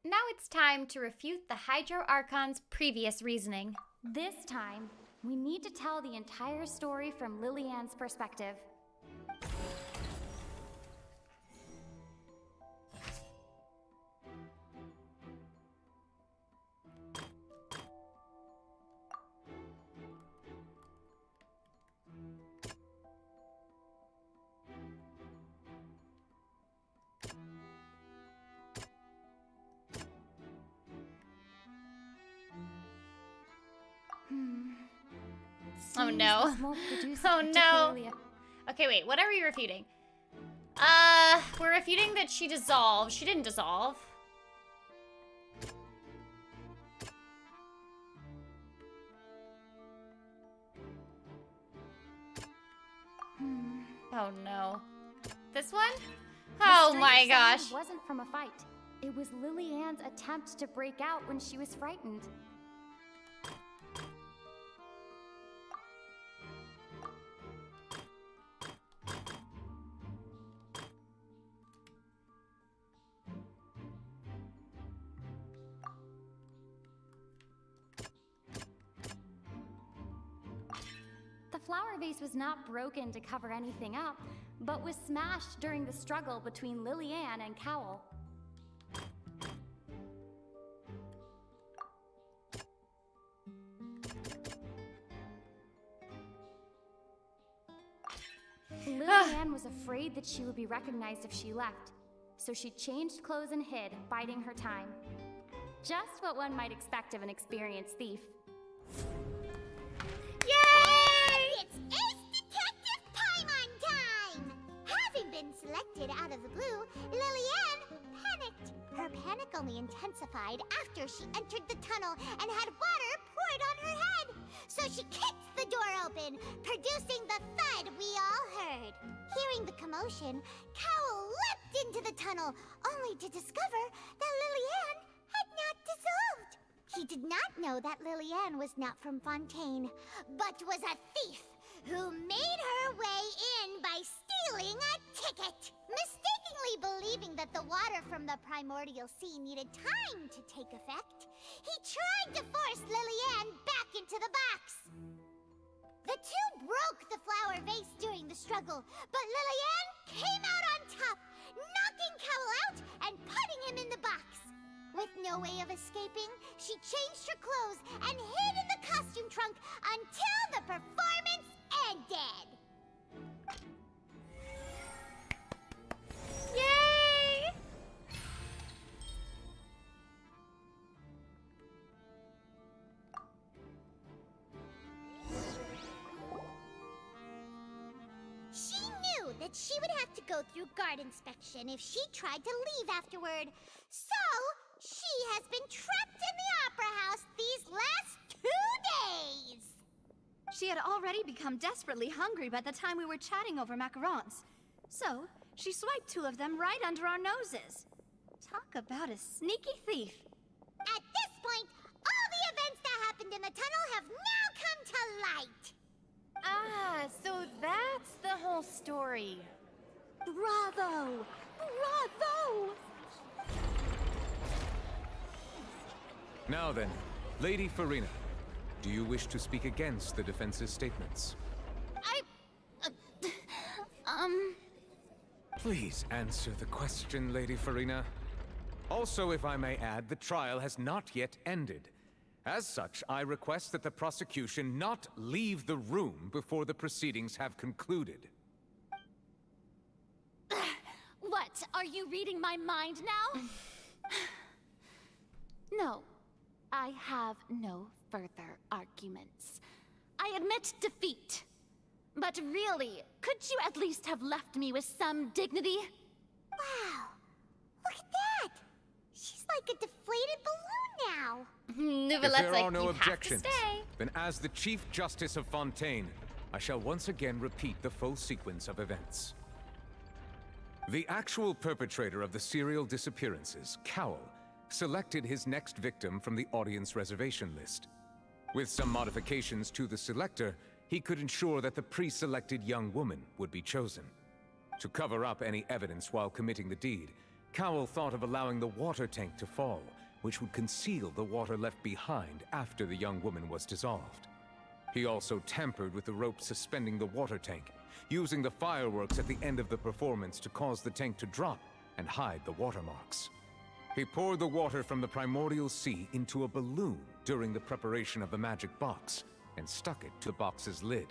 Now it's time to refute the Hydro Archon's previous reasoning. This time, we need to tell the entire story from Lillian's perspective. Oh seems no. this won't produce Oh no. particularly Okay, wait, what are we refuting? We're refuting that she dissolved. She didn't dissolve. Oh no. This one? Oh my gosh. It wasn't from a fight. It was Lily-Ann's attempt to break out when she was frightened. The flower vase was not broken to cover anything up, but was smashed during the struggle between Lily-Ann and Cowell. Lily-Ann was afraid that she would be recognized if she left, so she changed clothes and hid, biding her time. Just what one might expect of an experienced thief. Yay! It's Ace Detective Paimon time! Having been selected out of the blue, Lily-Ann panicked. Her panic only intensified after she entered the tunnel and had water poured on her head. So she kicked the door open, producing the thud we all heard. Hearing the commotion, Cowell leapt into the tunnel, only to discover that Lily-Ann had not dissolved. He did not know that Lily-Ann was not from Fontaine, but was a thief who made her way in by stealing a ticket. Mistakenly believing that the water from the primordial sea needed time to take effect, he tried to force Lily-Ann back into the box. The two broke the flower vase during the struggle, but Lily-Ann came out on top, knocking Cowell out and putting him in the box. With no way of escaping, she changed her clothes and hid in the costume trunk until the performance ended. Yay! She knew that she would have to go through guard inspection if she tried to leave afterward. So, she has been trapped in the Opera House these last 2 days. She had already become desperately hungry by the time we were chatting over macarons. So, she swiped 2 of them right under our noses. Talk about a sneaky thief. At this point, all the events that happened in the tunnel have now come to light. Ah, so that's the whole story. Bravo! Bravo! Now then, Lady Farina, do you wish to speak against the defense's statements? Please answer the question, Lady Farina. Also, if I may add, the trial has not yet ended. As such, I request that the prosecution not leave the room before the proceedings have concluded. What? Are you reading my mind now? No. I have no further arguments. I admit defeat. But really, could you at least have left me with some dignity? Wow, look at that! She's like a deflated balloon now. If there are no objections, then as the Chief Justice of Fontaine, I shall once again repeat the full sequence of events. The actual perpetrator of the serial disappearances, Cowell, selected his next victim from the audience reservation list. With some modifications to the selector, he could ensure that the pre-selected young woman would be chosen. To cover up any evidence while committing the deed, Cowell thought of allowing the water tank to fall, which would conceal the water left behind after the young woman was dissolved. He also tampered with the rope suspending the water tank, using the fireworks at the end of the performance to cause the tank to drop and hide the watermarks. He poured the water from the primordial sea into a balloon during the preparation of the magic box and stuck it to the box's lid.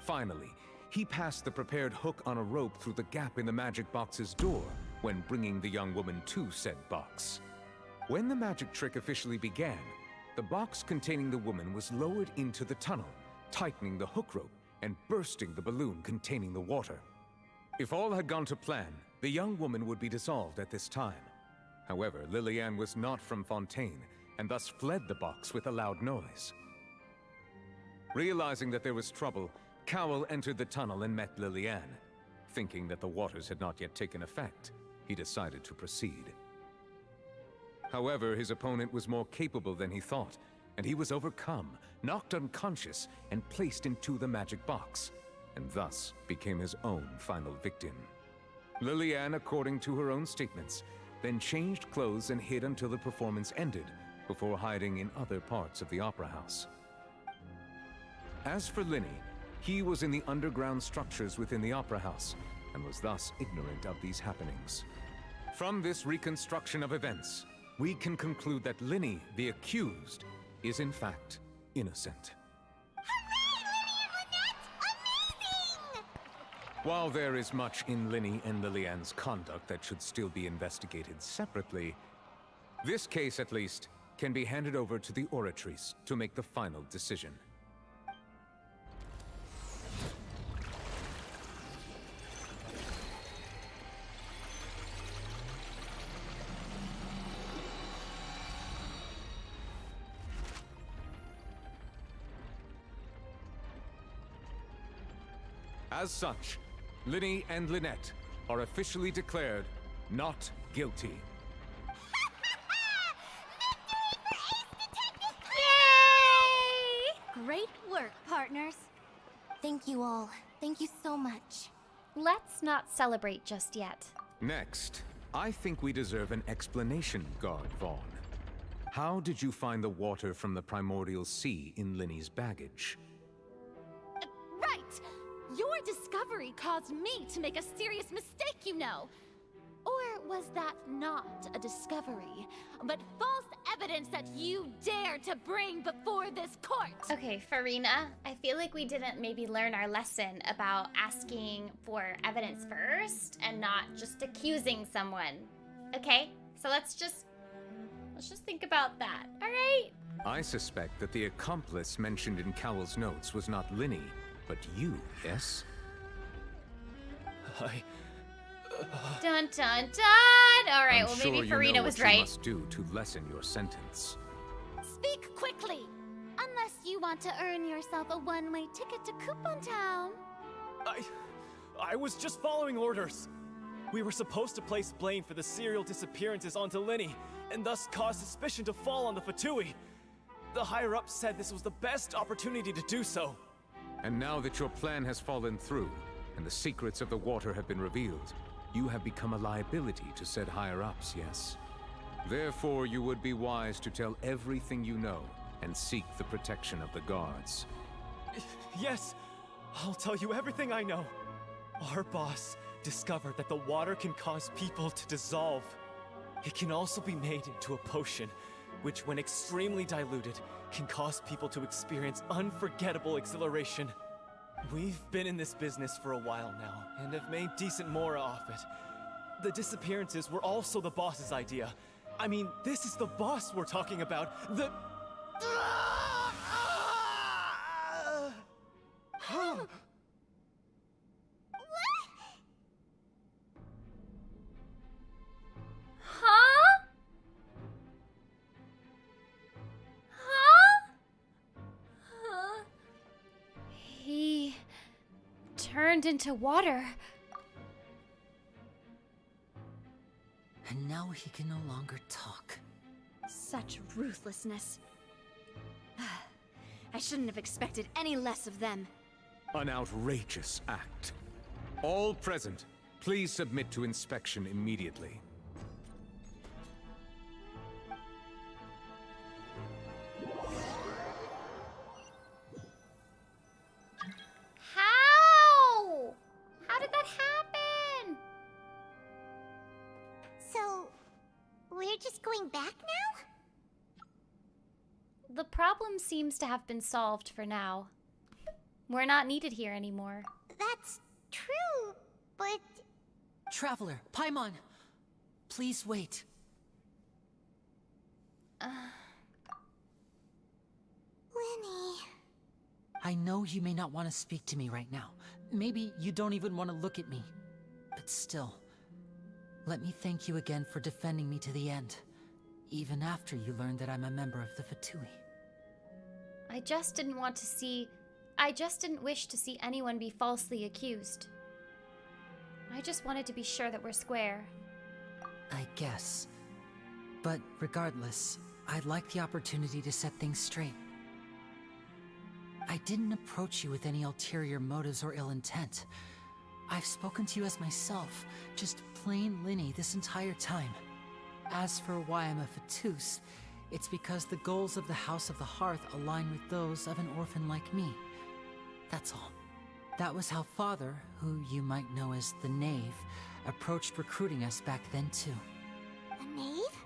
Finally, he passed the prepared hook on a rope through the gap in the magic box's door when bringing the young woman to said box. When the magic trick officially began, the box containing the woman was lowered into the tunnel, tightening the hook rope and bursting the balloon containing the water. If all had gone to plan, the young woman would be dissolved at this time. However, Liliane was not from Fontaine, and thus fled the box with a loud noise. Realizing that there was trouble, Cowell entered the tunnel and met Liliane. Thinking that the waters had not yet taken effect, he decided to proceed. However, his opponent was more capable than he thought, and he was overcome, knocked unconscious, and placed into the magic box, and thus became his own final victim. Liliane, according to her own statements, then changed clothes and hid until the performance ended, before hiding in other parts of the opera house. As for Linny, he was in the underground structures within the opera house, and was thus ignorant of these happenings. From this reconstruction of events, we can conclude that Linny, the accused, is in fact innocent. While there is much in Linny and Liliane's conduct that should still be investigated separately, this case, at least, can be handed over to the Oratrice to make the final decision. As such, Linny and Lynette are officially declared not guilty. Great work, partners. Thank you all. Thank you so much. Let's not celebrate just yet. Next, I think we deserve an explanation, Guard Vaughn. How did you find the water from the primordial sea in Linny's baggage? Right! Your discovery caused me to make a serious mistake, you know. Or was that not a discovery, but false evidence that you dare to bring before this court? Okay, Farina, I feel like we didn't maybe learn our lesson about asking for evidence first and not just accusing someone. Okay, so let's just think about that, all right? I suspect that the accomplice mentioned in Cowell's notes was not Linny, but you, yes? Dun dun dun! All right, well maybe Farina was right. You must do to lessen your sentence. Speak quickly! Unless you want to earn yourself a one-way ticket to Coupon Town. I was just following orders. We were supposed to place blame for the serial disappearances onto Linny, and thus cause suspicion to fall on the Fatui. The higher-ups said this was the best opportunity to do so. And now that your plan has fallen through, and the secrets of the water have been revealed, you have become a liability to said higher-ups, yes? Therefore, you would be wise to tell everything you know, and seek the protection of the guards. Yes, I'll tell you everything I know. Our boss discovered that the water can cause people to dissolve. It can also be made into a potion, which when extremely diluted, can cause people to experience unforgettable exhilaration. We've been in this business for a while now, and have made decent mora off it. The disappearances were also the boss's idea. I mean, this is the boss we're talking about. The... He turned into water. And now he can no longer talk. Such ruthlessness. I shouldn't have expected any less of them. An outrageous act. All present, please submit to inspection immediately. How did that happen? So, we're just going back now? The problem seems to have been solved for now. We're not needed here anymore. That's true, but... Traveler, Paimon! Please wait. Winnie... I know you may not want to speak to me right now. Maybe you don't even want to look at me. But still, let me thank you again for defending me to the end, even after you learned that I'm a member of the Fatui. I just didn't wish to see anyone be falsely accused. I just wanted to be sure that we're square. I guess. But regardless, I'd like the opportunity to set things straight. I didn't approach you with any ulterior motives or ill intent. I've spoken to you as myself, just plain Linny this entire time. As for why I'm a Fatus, it's because the goals of the House of the Hearth align with those of an orphan like me. That's all. That was how Father, who you might know as the Knave, approached recruiting us back then too. The Knave?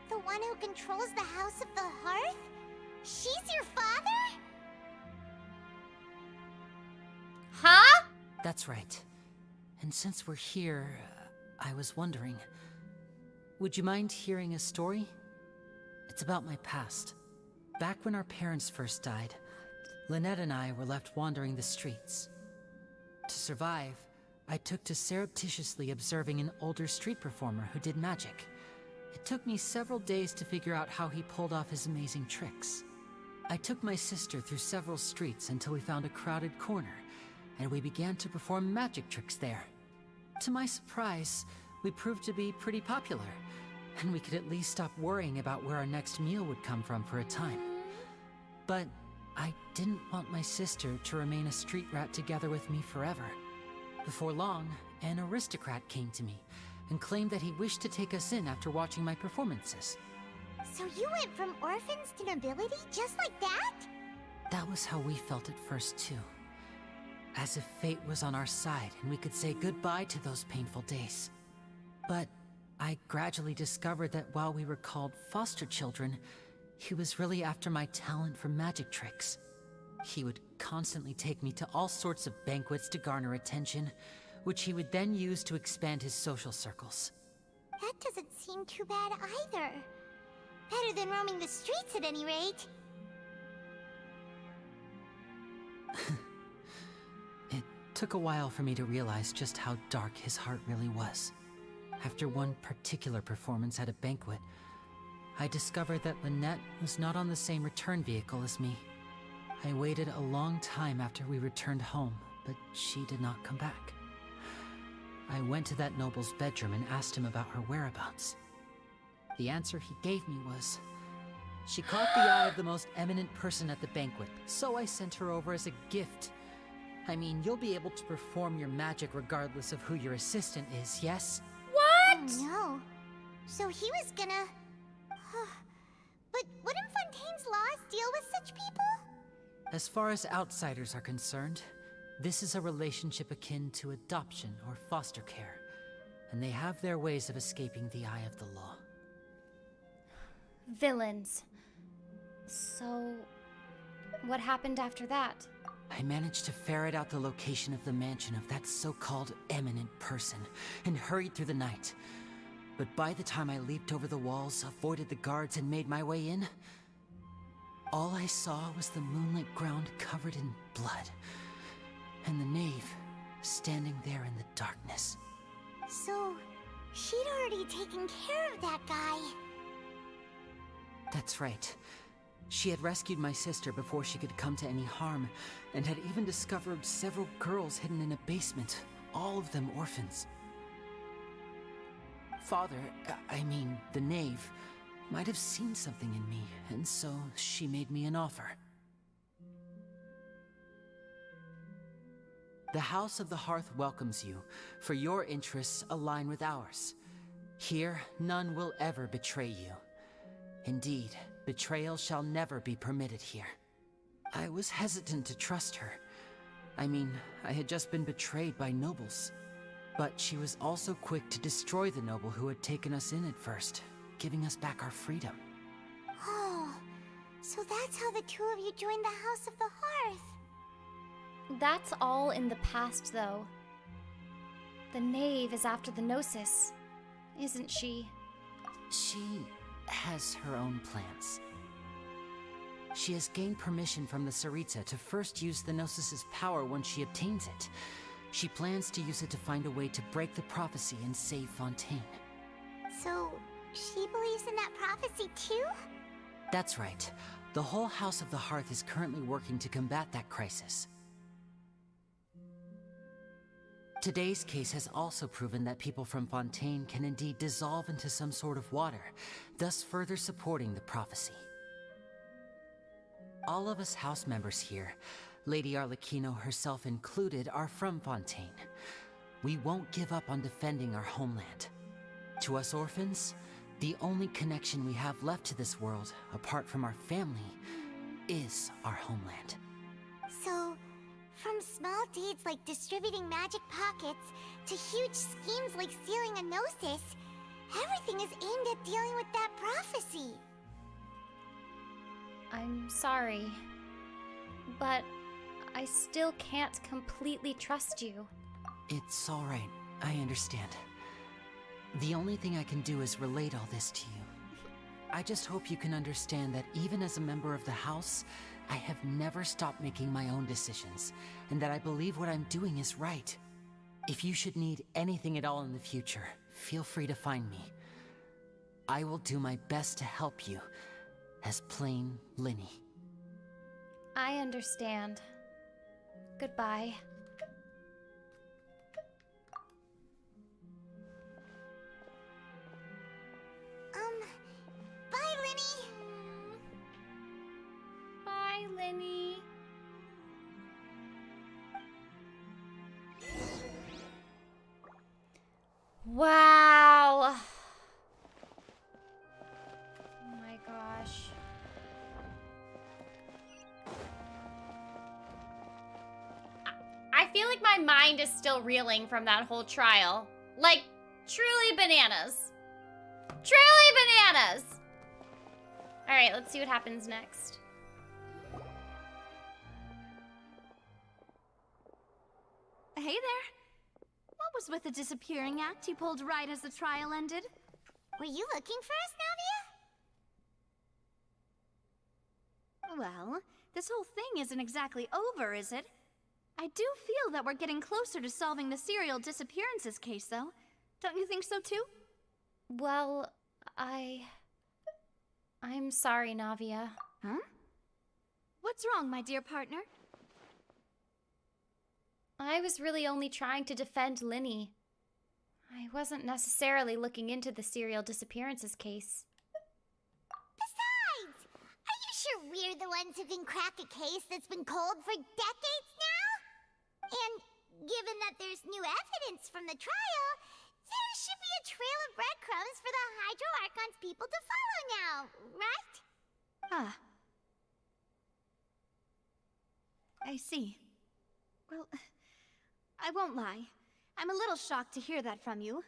The one who controls the House of the Hearth? She's your father? Huh? That's right. And since we're here, I was wondering, would you mind hearing a story? It's about my past. Back when our parents first died, Lynette and I were left wandering the streets. To survive, I took to surreptitiously observing an older street performer who did magic. It took me several days to figure out how he pulled off his amazing tricks. I took my sister through several streets until we found a crowded corner, and we began to perform magic tricks there. To my surprise, we proved to be pretty popular, and we could at least stop worrying about where our next meal would come from for a time. But I didn't want my sister to remain a street rat together with me forever. Before long, an aristocrat came to me and claimed that he wished to take us in after watching my performances. So you went from orphans to nobility just like that? That was how we felt at first too. As if fate was on our side and we could say goodbye to those painful days. But I gradually discovered that while we were called foster children, he was really after my talent for magic tricks. He would constantly take me to all sorts of banquets to garner attention, which he would then use to expand his social circles. That doesn't seem too bad either. Better than roaming the streets at any rate. It took a while for me to realize just how dark his heart really was. After one particular performance at a banquet, I discovered that Lynette was not on the same return vehicle as me. I waited a long time after we returned home, but she did not come back. I went to that noble's bedroom and asked him about her whereabouts. The answer he gave me was, she caught the eye of the most eminent person at the banquet, so I sent her over as a gift. I mean, you'll be able to perform your magic regardless of who your assistant is, yes? What? Oh no. So he was gonna... But wouldn't Fontaine's laws deal with such people? As far as outsiders are concerned, this is a relationship akin to adoption or foster care, and they have their ways of escaping the eye of the law. Villains. So, what happened after that? I managed to ferret out the location of the mansion of that so-called eminent person, and hurried through the night. But by the time I leaped over the walls, avoided the guards, and made my way in, all I saw was the moonlit ground covered in blood, and the knave standing there in the darkness. So, she'd already taken care of that guy. That's right. She had rescued my sister before she could come to any harm, and had even discovered several girls hidden in a basement, all of them orphans. Father, I mean, the knave, might have seen something in me, and so she made me an offer. The House of the Hearth welcomes you, for your interests align with ours. Here, none will ever betray you. Indeed, betrayal shall never be permitted here. I was hesitant to trust her. I mean, I had just been betrayed by nobles. But she was also quick to destroy the noble who had taken us in at first, giving us back our freedom. Oh, so that's how the two of you joined the House of the Hearth. That's all in the past, though. The knave is after the Gnosis, isn't she? She has her own plans. She has gained permission from the Tsaritsa to first use the Gnosis' power once she obtains it. She plans to use it to find a way to break the prophecy and save Fontaine. So, she believes in that prophecy too? That's right. The whole House of the Hearth is currently working to combat that crisis. Today's case has also proven that people from Fontaine can indeed dissolve into some sort of water, thus further supporting the prophecy. All of us house members here, Lady Arlecchino herself included, are from Fontaine. We won't give up on defending our homeland. To us orphans, the only connection we have left to this world, apart from our family, is our homeland. So, from small deeds like distributing magic pockets to huge schemes like stealing a Gnosis, everything is aimed at dealing with that prophecy. I'm sorry, but I still can't completely trust you. It's all right. I understand. The only thing I can do is relate all this to you. I just hope you can understand that even as a member of the House, I have never stopped making my own decisions, and that I believe what I'm doing is right. If you should need anything at all in the future, feel free to find me. I will do my best to help you, as plain Linny. I understand. Goodbye. Bye, Linny! Bye, Linny. Wow. Oh my gosh. I feel like my mind is still reeling from that whole trial. Like, truly bananas. Truly bananas! Alright, let's see what happens next. Hey there. What was with the disappearing act you pulled right as the trial ended? Were you looking for us, Navia? Well, this whole thing isn't exactly over, is it? I do feel that we're getting closer to solving the serial disappearances case, though. Don't you think so, too? Well, I'm sorry, Navia. Huh? What's wrong, my dear partner? I was really only trying to defend Linny. I wasn't necessarily looking into the serial disappearances case. Besides, are you sure we're the ones who can crack a case that's been cold for decades now? And given that there's new evidence from the trial, there should be a trail of breadcrumbs for the Hydro Archon's people to follow now, right? Ah. I see. Well, I won't lie. I'm a little shocked to hear that from you.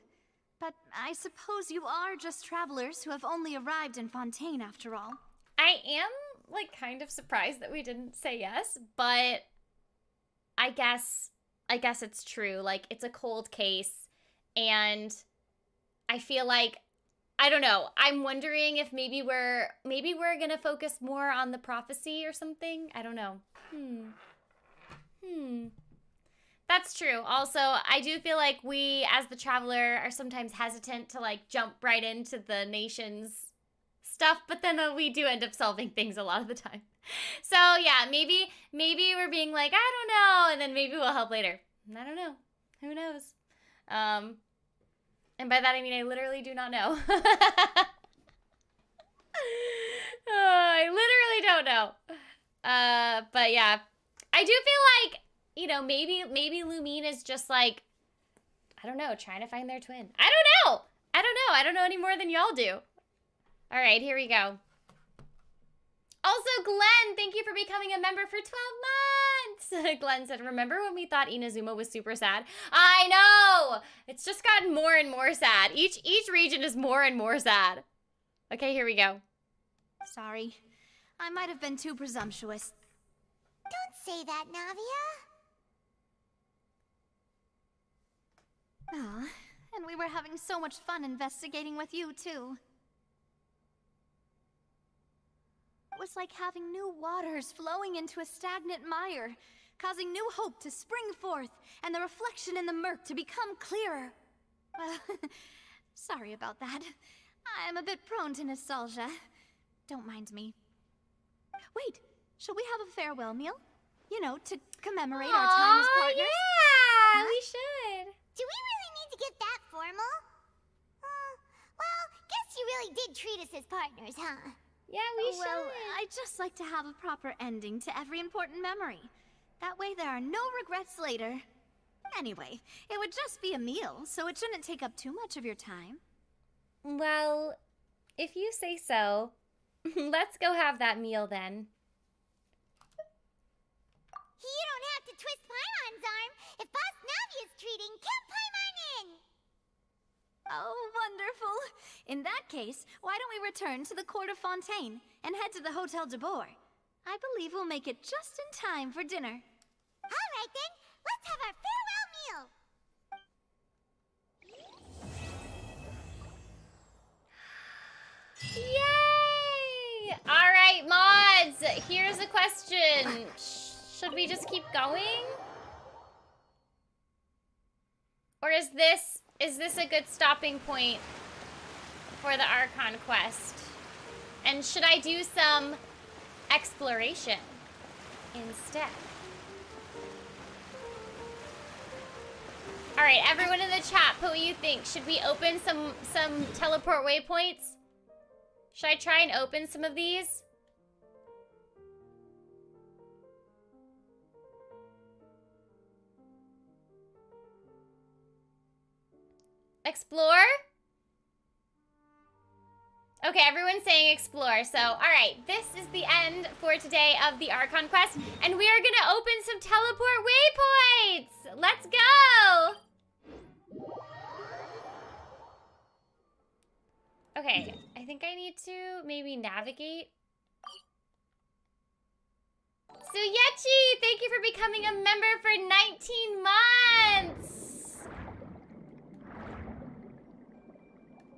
But I suppose you are just travelers who have only arrived in Fontaine after all. I am, like, kind of surprised that we didn't say yes, but I guess it's true. Like, it's a cold case, and I feel like, I don't know, I'm wondering if maybe we're gonna focus more on the prophecy or something. I don't know. That's true. Also, I do feel like we, as the traveler, are sometimes hesitant to, like, jump right into the nation's stuff, but then we do end up solving things a lot of the time. So, yeah, maybe we're being like, I don't know, and then maybe we'll help later. I don't know. Who knows? And by that I mean I literally do not know. I literally don't know. But yeah, I do feel like, you know, maybe Lumine is just like, I don't know, trying to find their twin. I don't know. I don't know any more than y'all do. All right, here we go. Also, Glenn, thank you for becoming a member for 12 months. Glenn said, remember when we thought Inazuma was super sad? I know. It's just gotten more and more sad. Each region is more and more sad. Okay, here we go. Sorry. I might have been too presumptuous. Don't say that, Navia. Ah, and we were having so much fun investigating with you, too. was like having new waters flowing into a stagnant mire, causing new hope to spring forth, and the reflection in the murk to become clearer. Well, sorry about that. I'm a bit prone to nostalgia. Don't mind me. Wait, shall we have a farewell meal? You know, to commemorate our time as partners? Yeah, we should. Do we really need to get that formal? Well, guess you really did treat us as partners, huh? Yeah, we should. Well, I'd just like to have a proper ending to every important memory. That way there are no regrets later. Anyway, it would just be a meal, so it shouldn't take up too much of your time. Well, if you say so, let's go have that meal then. You don't have to twist Paimon's arm. If Boss Navi is treating, count Paimon in! Oh, wonderful. In that case, why don't we return to the court of Fontaine and head to the Hotel de Boer? I believe we'll make it just in time for dinner. All right then, let's have our farewell meal. Yay! All right, mods, here's a question. Should we just keep going? Or is this a good stopping point for the Archon Quest? And should I do some exploration instead? All right, everyone in the chat, put what you think. Should we open some teleport waypoints? Should I try and open some of these? Explore? Okay, everyone's saying explore. So, all right, this is the end for today of the Archon Quest, and we are gonna open some teleport waypoints. Let's go. Okay, I think I need to maybe navigate. Suyechi, thank you for becoming a member for 19 months.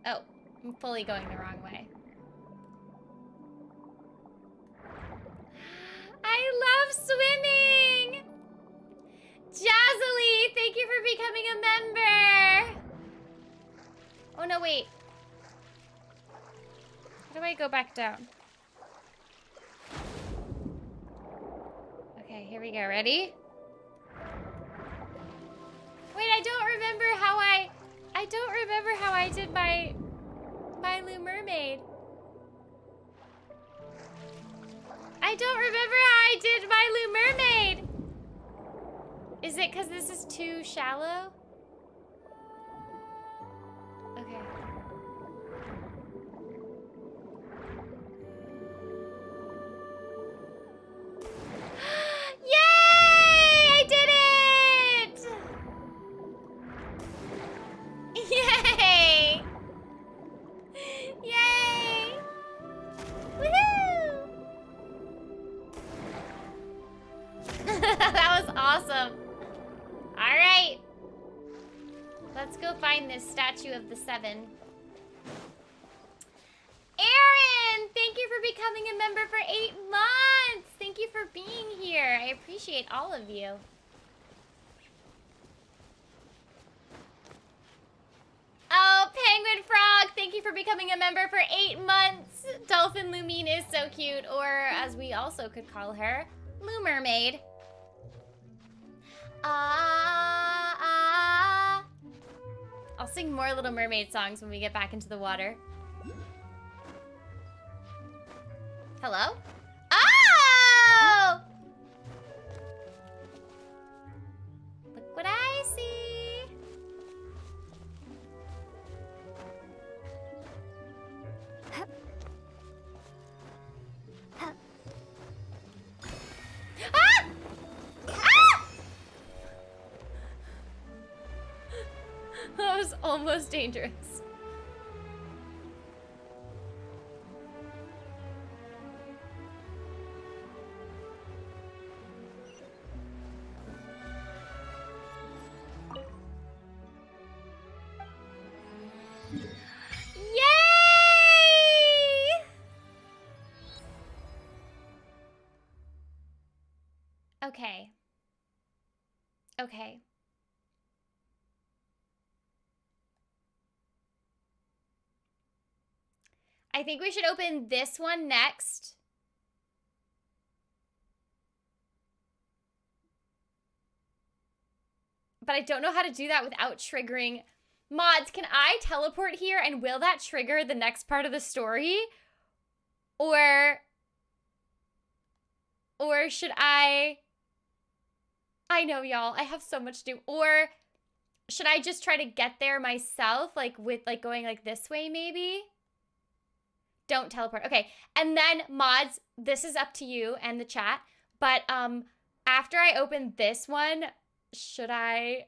Oh, I'm fully going the wrong way. I love swimming! Jazzaly, thank you for becoming a member! Oh no, wait. How do I go back down? Okay, here we go. Ready? Wait, I don't remember how I did my Little Mermaid. I don't remember how I did my Little Mermaid. Is it because this is too shallow? Okay. Yay! I did it! Yay! Yay! Woohoo! That was awesome. All right. Let's go find this statue of the Seven. Aaron, thank you for becoming a member for 8 months. Thank you for being here. I appreciate all of you. Oh, Penguin Frog, thank you for becoming a member for 8 months. Dolphin Lumine is so cute, or as we also could call her, Lou Mermaid. I'll sing more Little Mermaid songs when we get back into the water. Hello? Oh! Look what I see. Ah! Ah! That was almost dangerous. Yay! Okay. Okay. I think we should open this one next. But I don't know how to do that without triggering. Mods, can I teleport here and will that trigger the next part of the story? Or should I know, y'all, I have so much to do. Or should I just try to get there myself, like with like going like this way maybe? Don't teleport. Okay. And then mods, this is up to you and the chat, but after I open this one, should I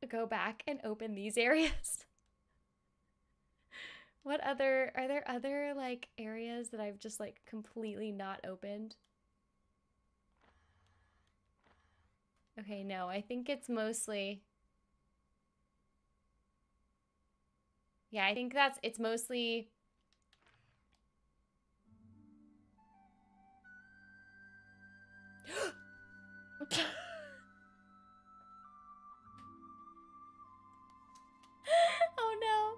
go back and open these areas? What other, are there other like areas that I've just like completely not opened? Okay, no, I think it's mostly, yeah, I think it's mostly, oh no.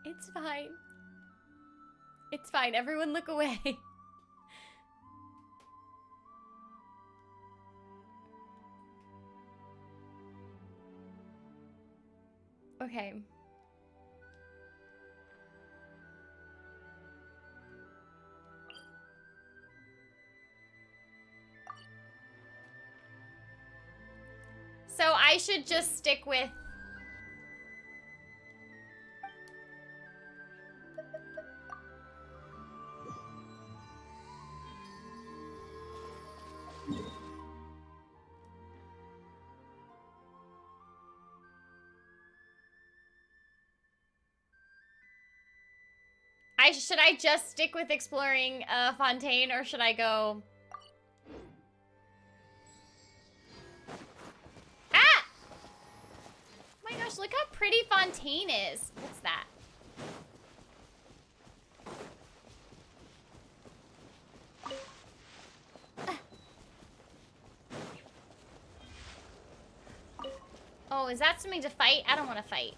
It's fine. It's fine. Everyone look away. Okay. So I should just stick with should I just stick with exploring Fontaine, or should I go? Ah! Oh my gosh, look how pretty Fontaine is. What's that? Oh, is that something to fight? I don't want to fight.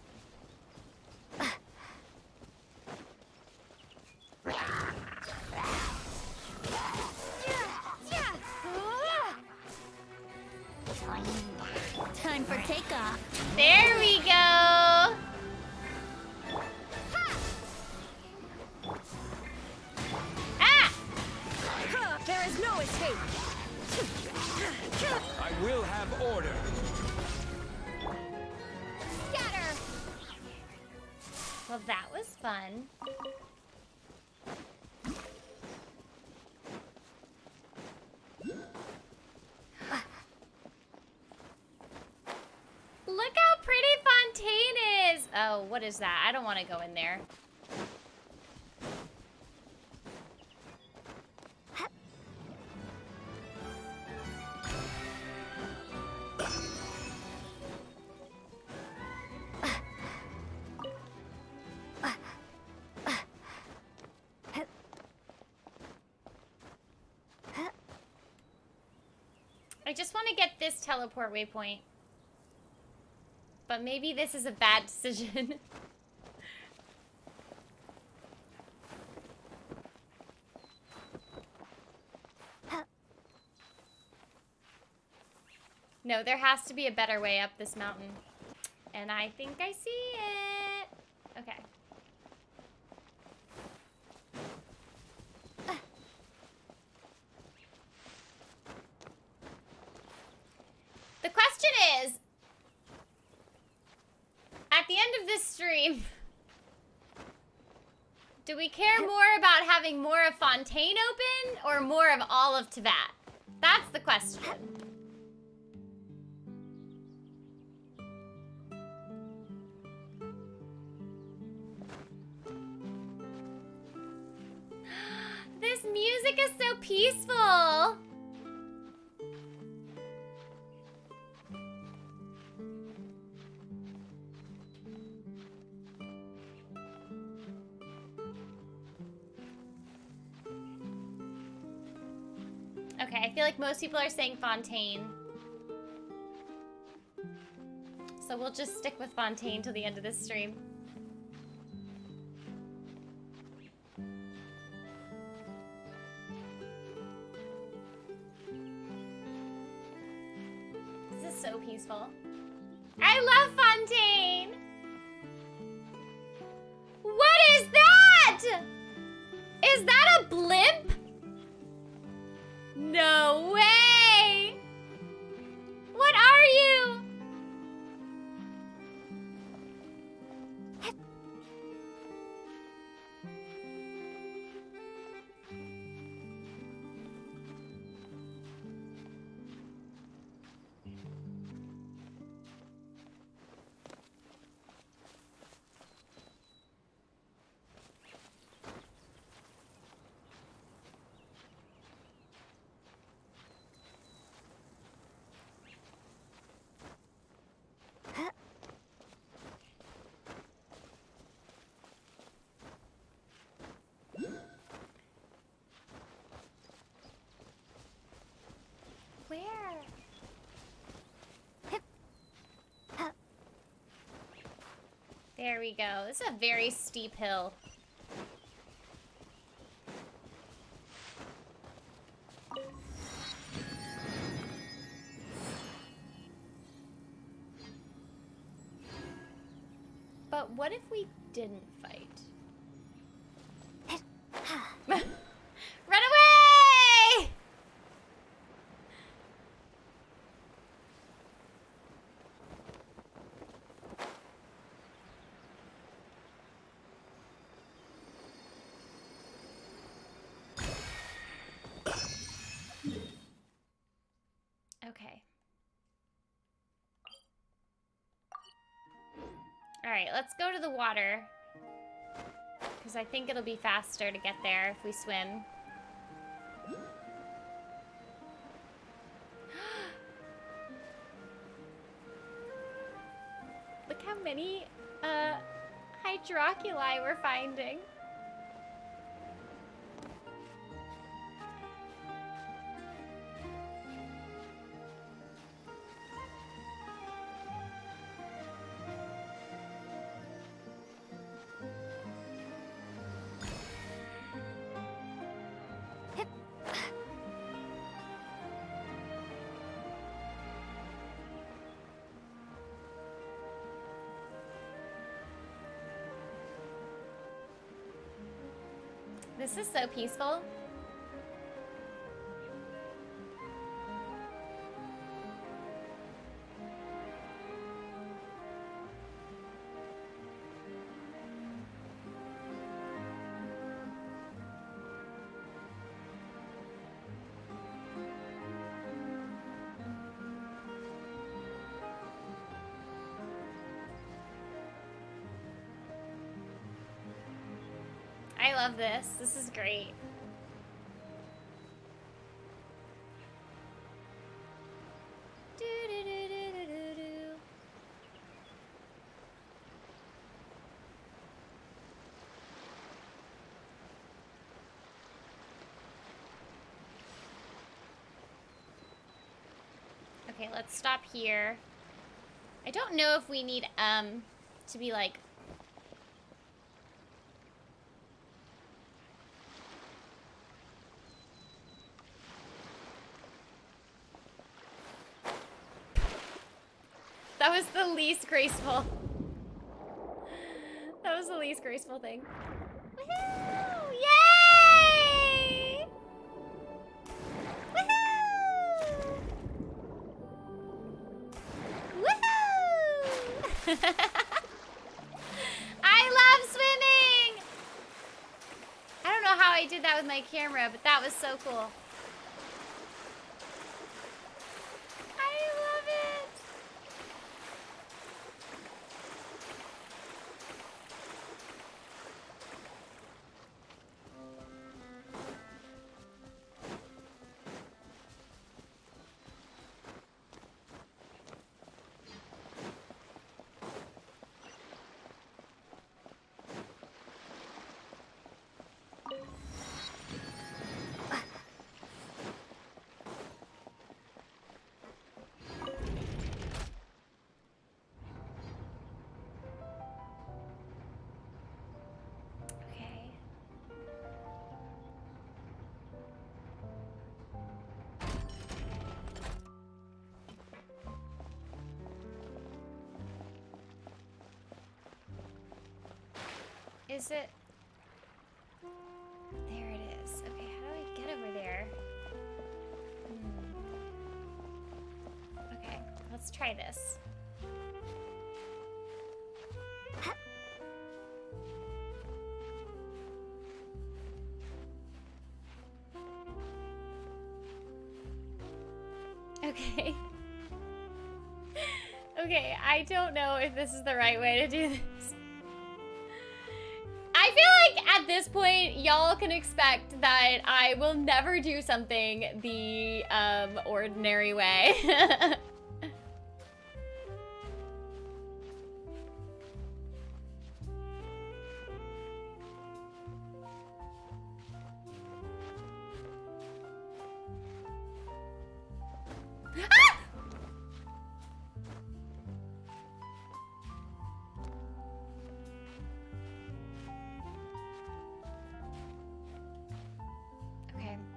Time for takeoff. There we go. Ah! There is no escape. I will have order. Scatter. Well, that was fun. Look how pretty Fontaine is. Oh, what is that? I don't want to go in there. I just want to get this teleport waypoint. But maybe this is a bad decision. No, there has to be a better way up this mountain. And I think I see it. Okay. The question is, at the end of this stream, do we care more about having more of Fontaine open or more of all of Teyvat? That's the question. This music is so peaceful. Okay, I feel like most people are saying Fontaine. So we'll just stick with Fontaine till the end of this stream. This is so peaceful. I love Fontaine! What is that? Is that a blimp? No way! What are you? Where? There we go. This is a very steep hill. But what if we didn't fight? Run away! Okay. All right, let's go to the water. Because I think it'll be faster to get there if we swim. Look how many hydroculi we're finding. This is so peaceful. I love this. This is great. Okay, let's stop here. I don't know if we need to be like that was the least graceful. That was the least graceful thing. Woohoo! Yay! Woohoo! Woohoo! I love swimming! I don't know how I did that with my camera, but that was so cool. is it? There it is. Okay, how do I get over there? Okay, let's try this. Okay. Okay, I don't know if this is the right way to do this. I feel like at this point, y'all can expect that I will never do something the ordinary way.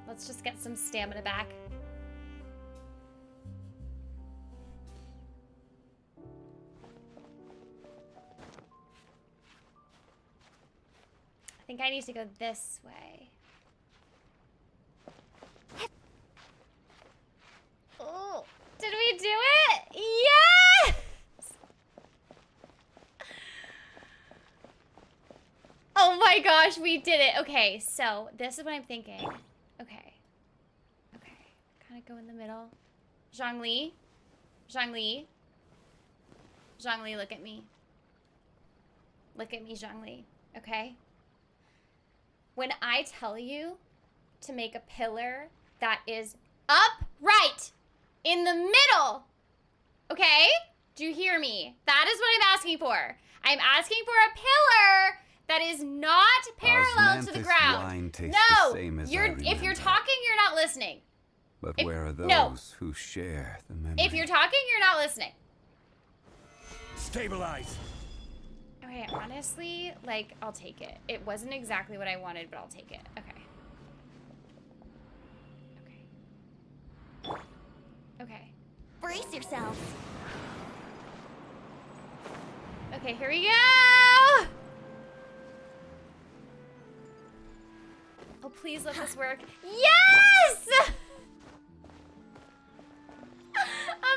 Let's just get some stamina back. I think I need to go this way. Oh, did we do it? Yes! Oh my gosh, we did it. Okay, so this is what I'm thinking. Okay. Okay. Kind of go in the middle. Zhongli. Zhongli. Zhongli, look at me. Look at me, Zhongli. Okay? When I tell you to make a pillar that is upright in the middle, okay? Do you hear me? That is what I'm asking for. I'm asking for a pillar that is not parallel to the ground. No, if you're talking, you're not listening. But where are those who share the memory? If you're talking, you're not listening. Stabilize. Okay, honestly, like, I'll take it. It wasn't exactly what I wanted, but I'll take it. Okay. Okay. Okay. Brace yourself. Okay, here we go! Oh, please let this work. Yes!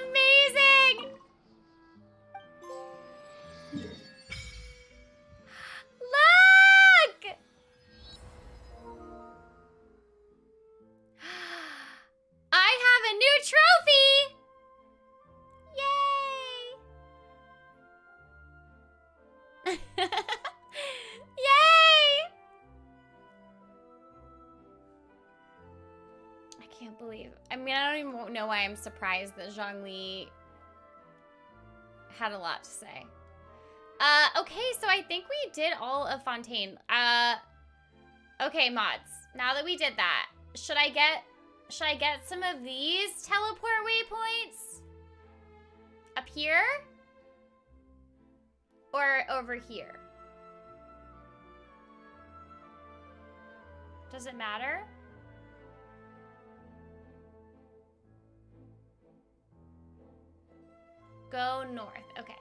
Amazing! Look! I have a new trophy! Yay! Yay! I can't believe. I mean, I don't even know why I'm surprised that Zhongli had a lot to say. Okay, so I think we did all of Fontaine. Okay, mods. Now that we did that, should I get some of these teleport waypoints? Up here? Or over here? Does it matter? Go north. Okay.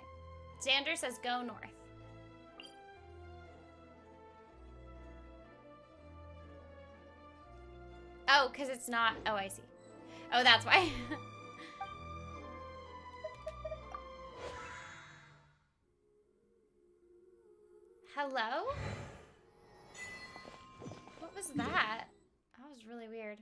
Xander says go north. Oh, because it's not. Oh, I see. Oh, that's why. Hello? What was that? That was really weird.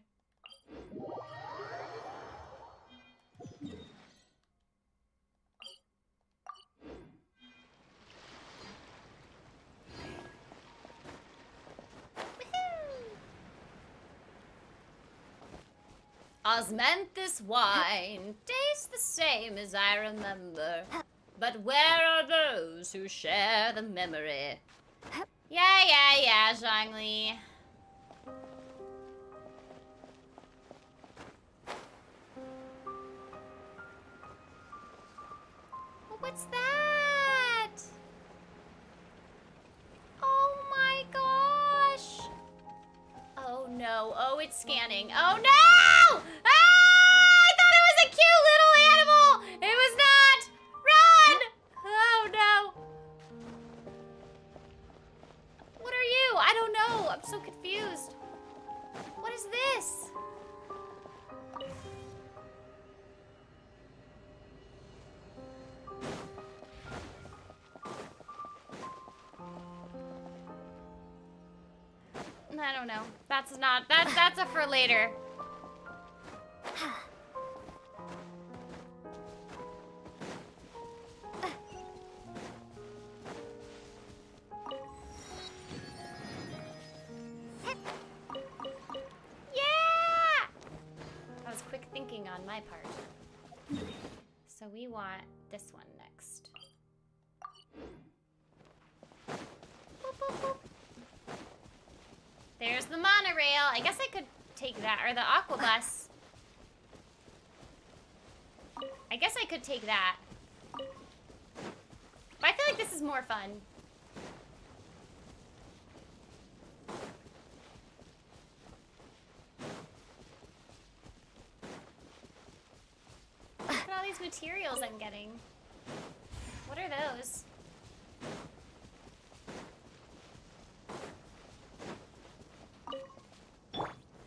Osmanthus wine tastes the same as I remember. But where are those who share the memory? Yeah, Zhongli. What's that? Oh my gosh. Oh no. Oh, it's scanning. Oh no! Ah! I thought it was a cute little animal! It was not! Run! Oh no! confused. What is this? I don't know. That's not, that's a for later. That was quick thinking on my part. So we want this one next. Boop, boop, boop. There's the monorail. I guess I could take that, or the aqua bus. I guess I could take that. But I feel like this is more fun. Look at all these materials I'm getting. What are those?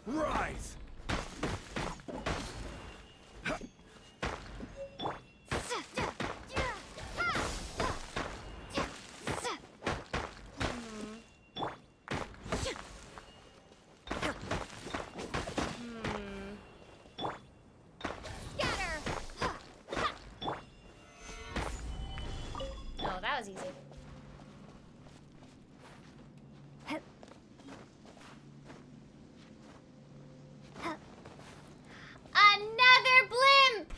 Rise! Oh, that was easy. Another blimp!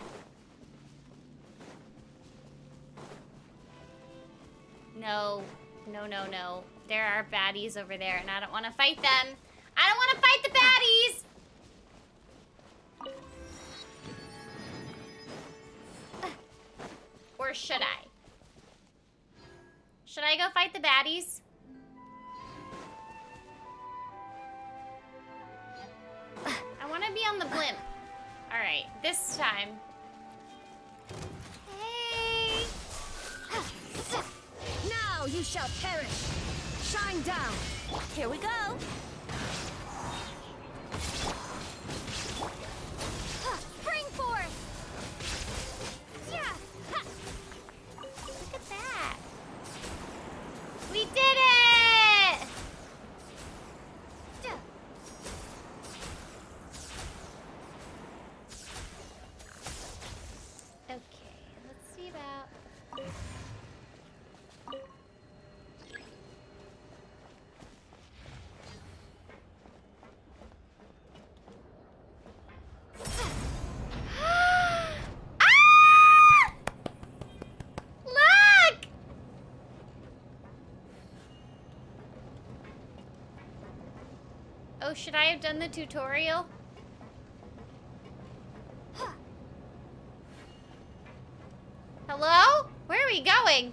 No, no, no, no. There are baddies over there, and I don't want to fight them. I don't want to fight the baddies! Or should I? Should I go fight the baddies? I want to be on the blimp. Alright, this time. Hey! Now you shall perish. Shine down. Here we go. Spring forth. Yeah. Look at that. We did it! Okay, let's see about... Ah! Look! Oh, should I have done the tutorial? Hello? Where are we going?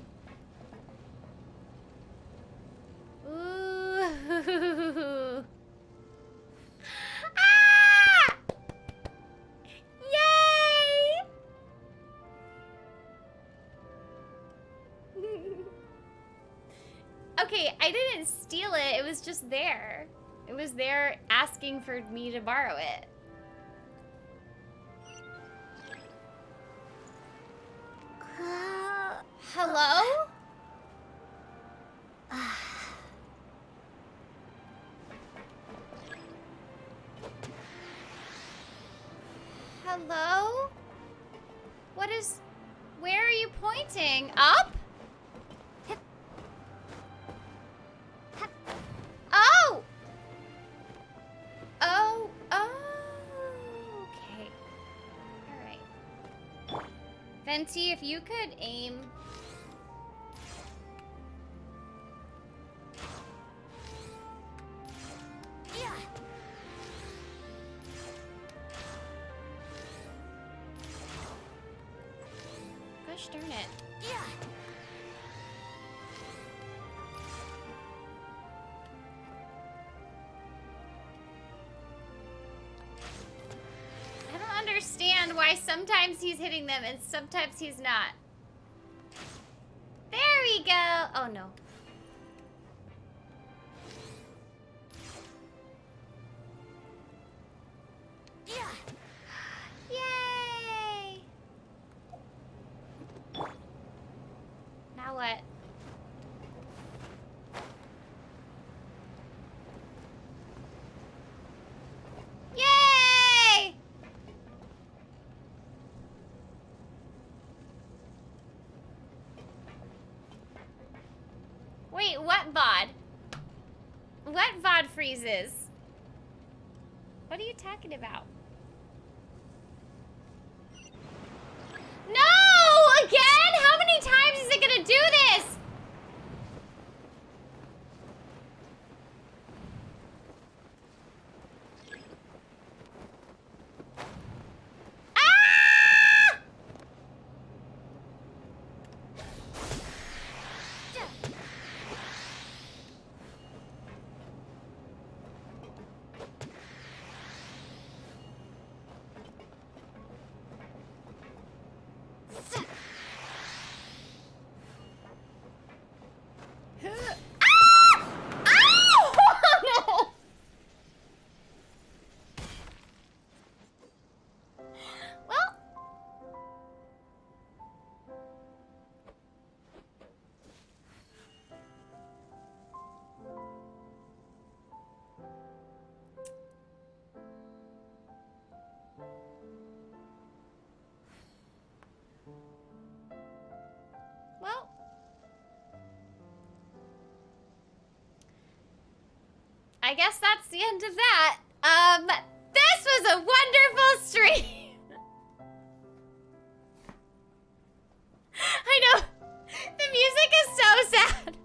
Ooh. Ah! Yay! Okay, I didn't steal it. It was just there. It was there asking for me to borrow it. Hello? Hello? What is... Where are you pointing? Up? Oh! Oh, okay. Alright. Venti, if you could aim... Gosh darn it. I don't understand why sometimes he's hitting them and sometimes he's not. There we go. Oh no. Yay! Now what? Yay! Wait, what VOD? What VOD freezes? What are you talking about? No! Again? How many times is it gonna do this? Ah! Ah! Ow! No! Well. Well. I guess that's the end of that. This was a wonderful stream. I know. The music is so sad.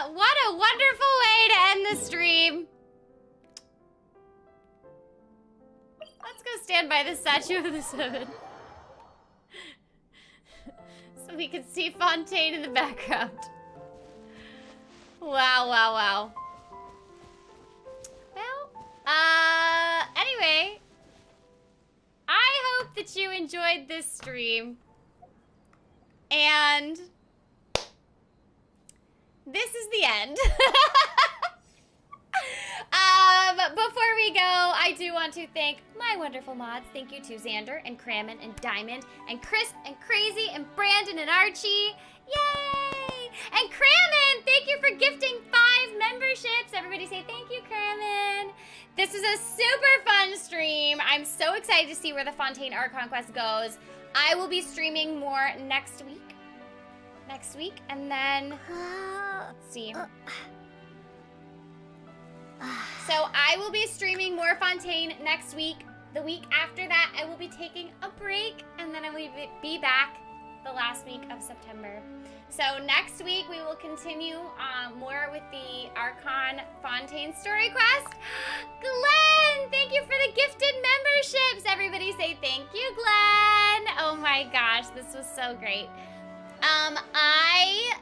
What a wonderful way to end the stream. Let's go stand by the statue of the Seven. So we can see Fontaine in the background. Wow, wow, wow. Well, anyway, I hope that you enjoyed this stream. And this is the end. Before we go, I do want to thank my wonderful mods. Thank you to Xander and Crammon and Diamond and Crisp and Crazy and Brandon and Archie. Yay! And Crammon, thank you for gifting 5 memberships. Everybody say thank you, Crammon. This was a super fun stream. I'm so excited to see where the Fontaine Archon Quest goes. I will be streaming more next week. And then let's see. So I will be streaming more Fontaine next week. The week after that, I will be taking a break, and then I will be back the last week of September. So next week, we will continue more with the Archon Fontaine story quest. Glenn, thank you for the gifted memberships. Everybody say thank you, Glenn. Oh my gosh, this was so great. I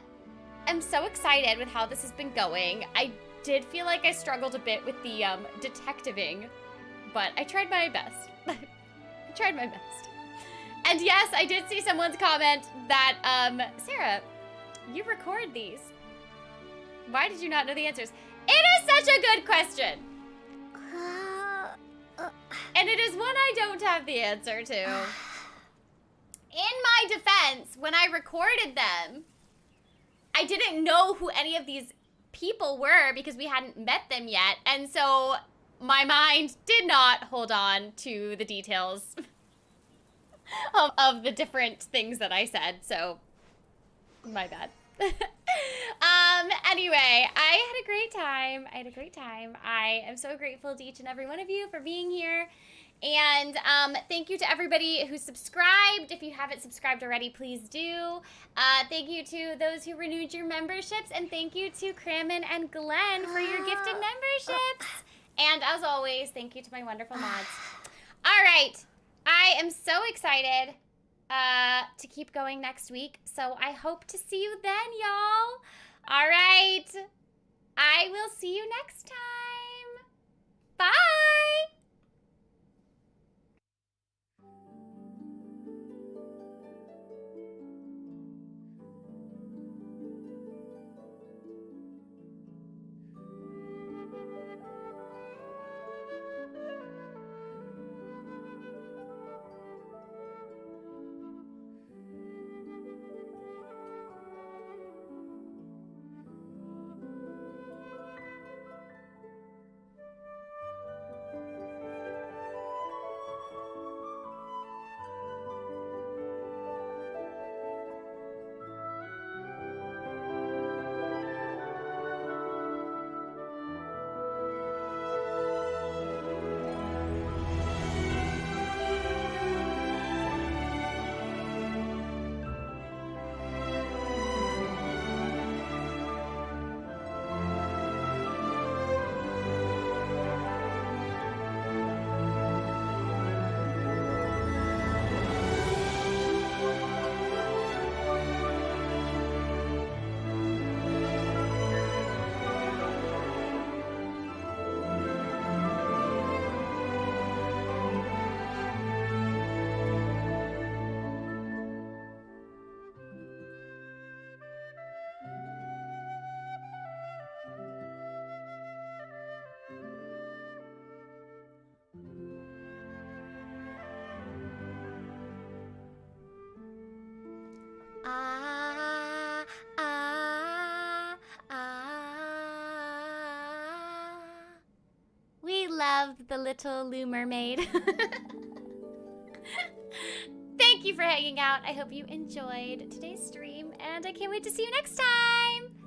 am so excited with how this has been going. I did feel like I struggled a bit with the detectiving, but I tried my best. I tried my best. And yes, I did see someone's comment that, Sarah, you record these. Why did you not know the answers? It is such a good question. And it is one I don't have the answer to. In my defense, when I recorded them, I didn't know who any of these people were because we hadn't met them yet. And so my mind did not hold on to the details of the different things that I said. So my bad. Anyway, I had a great time. I am so grateful to each and every one of you for being here. And thank you to everybody who subscribed. If you haven't subscribed already, please do. Thank you to those who renewed your memberships. And thank you to Crammon and Glenn for your gifted memberships. And as always, thank you to my wonderful mods. All right. I am so excited to keep going next week. So I hope to see you then, y'all. All right. I will see you next time. Bye. little Lou Mermaid. Thank you for hanging out. I hope you enjoyed today's stream, and I can't wait to see you next time.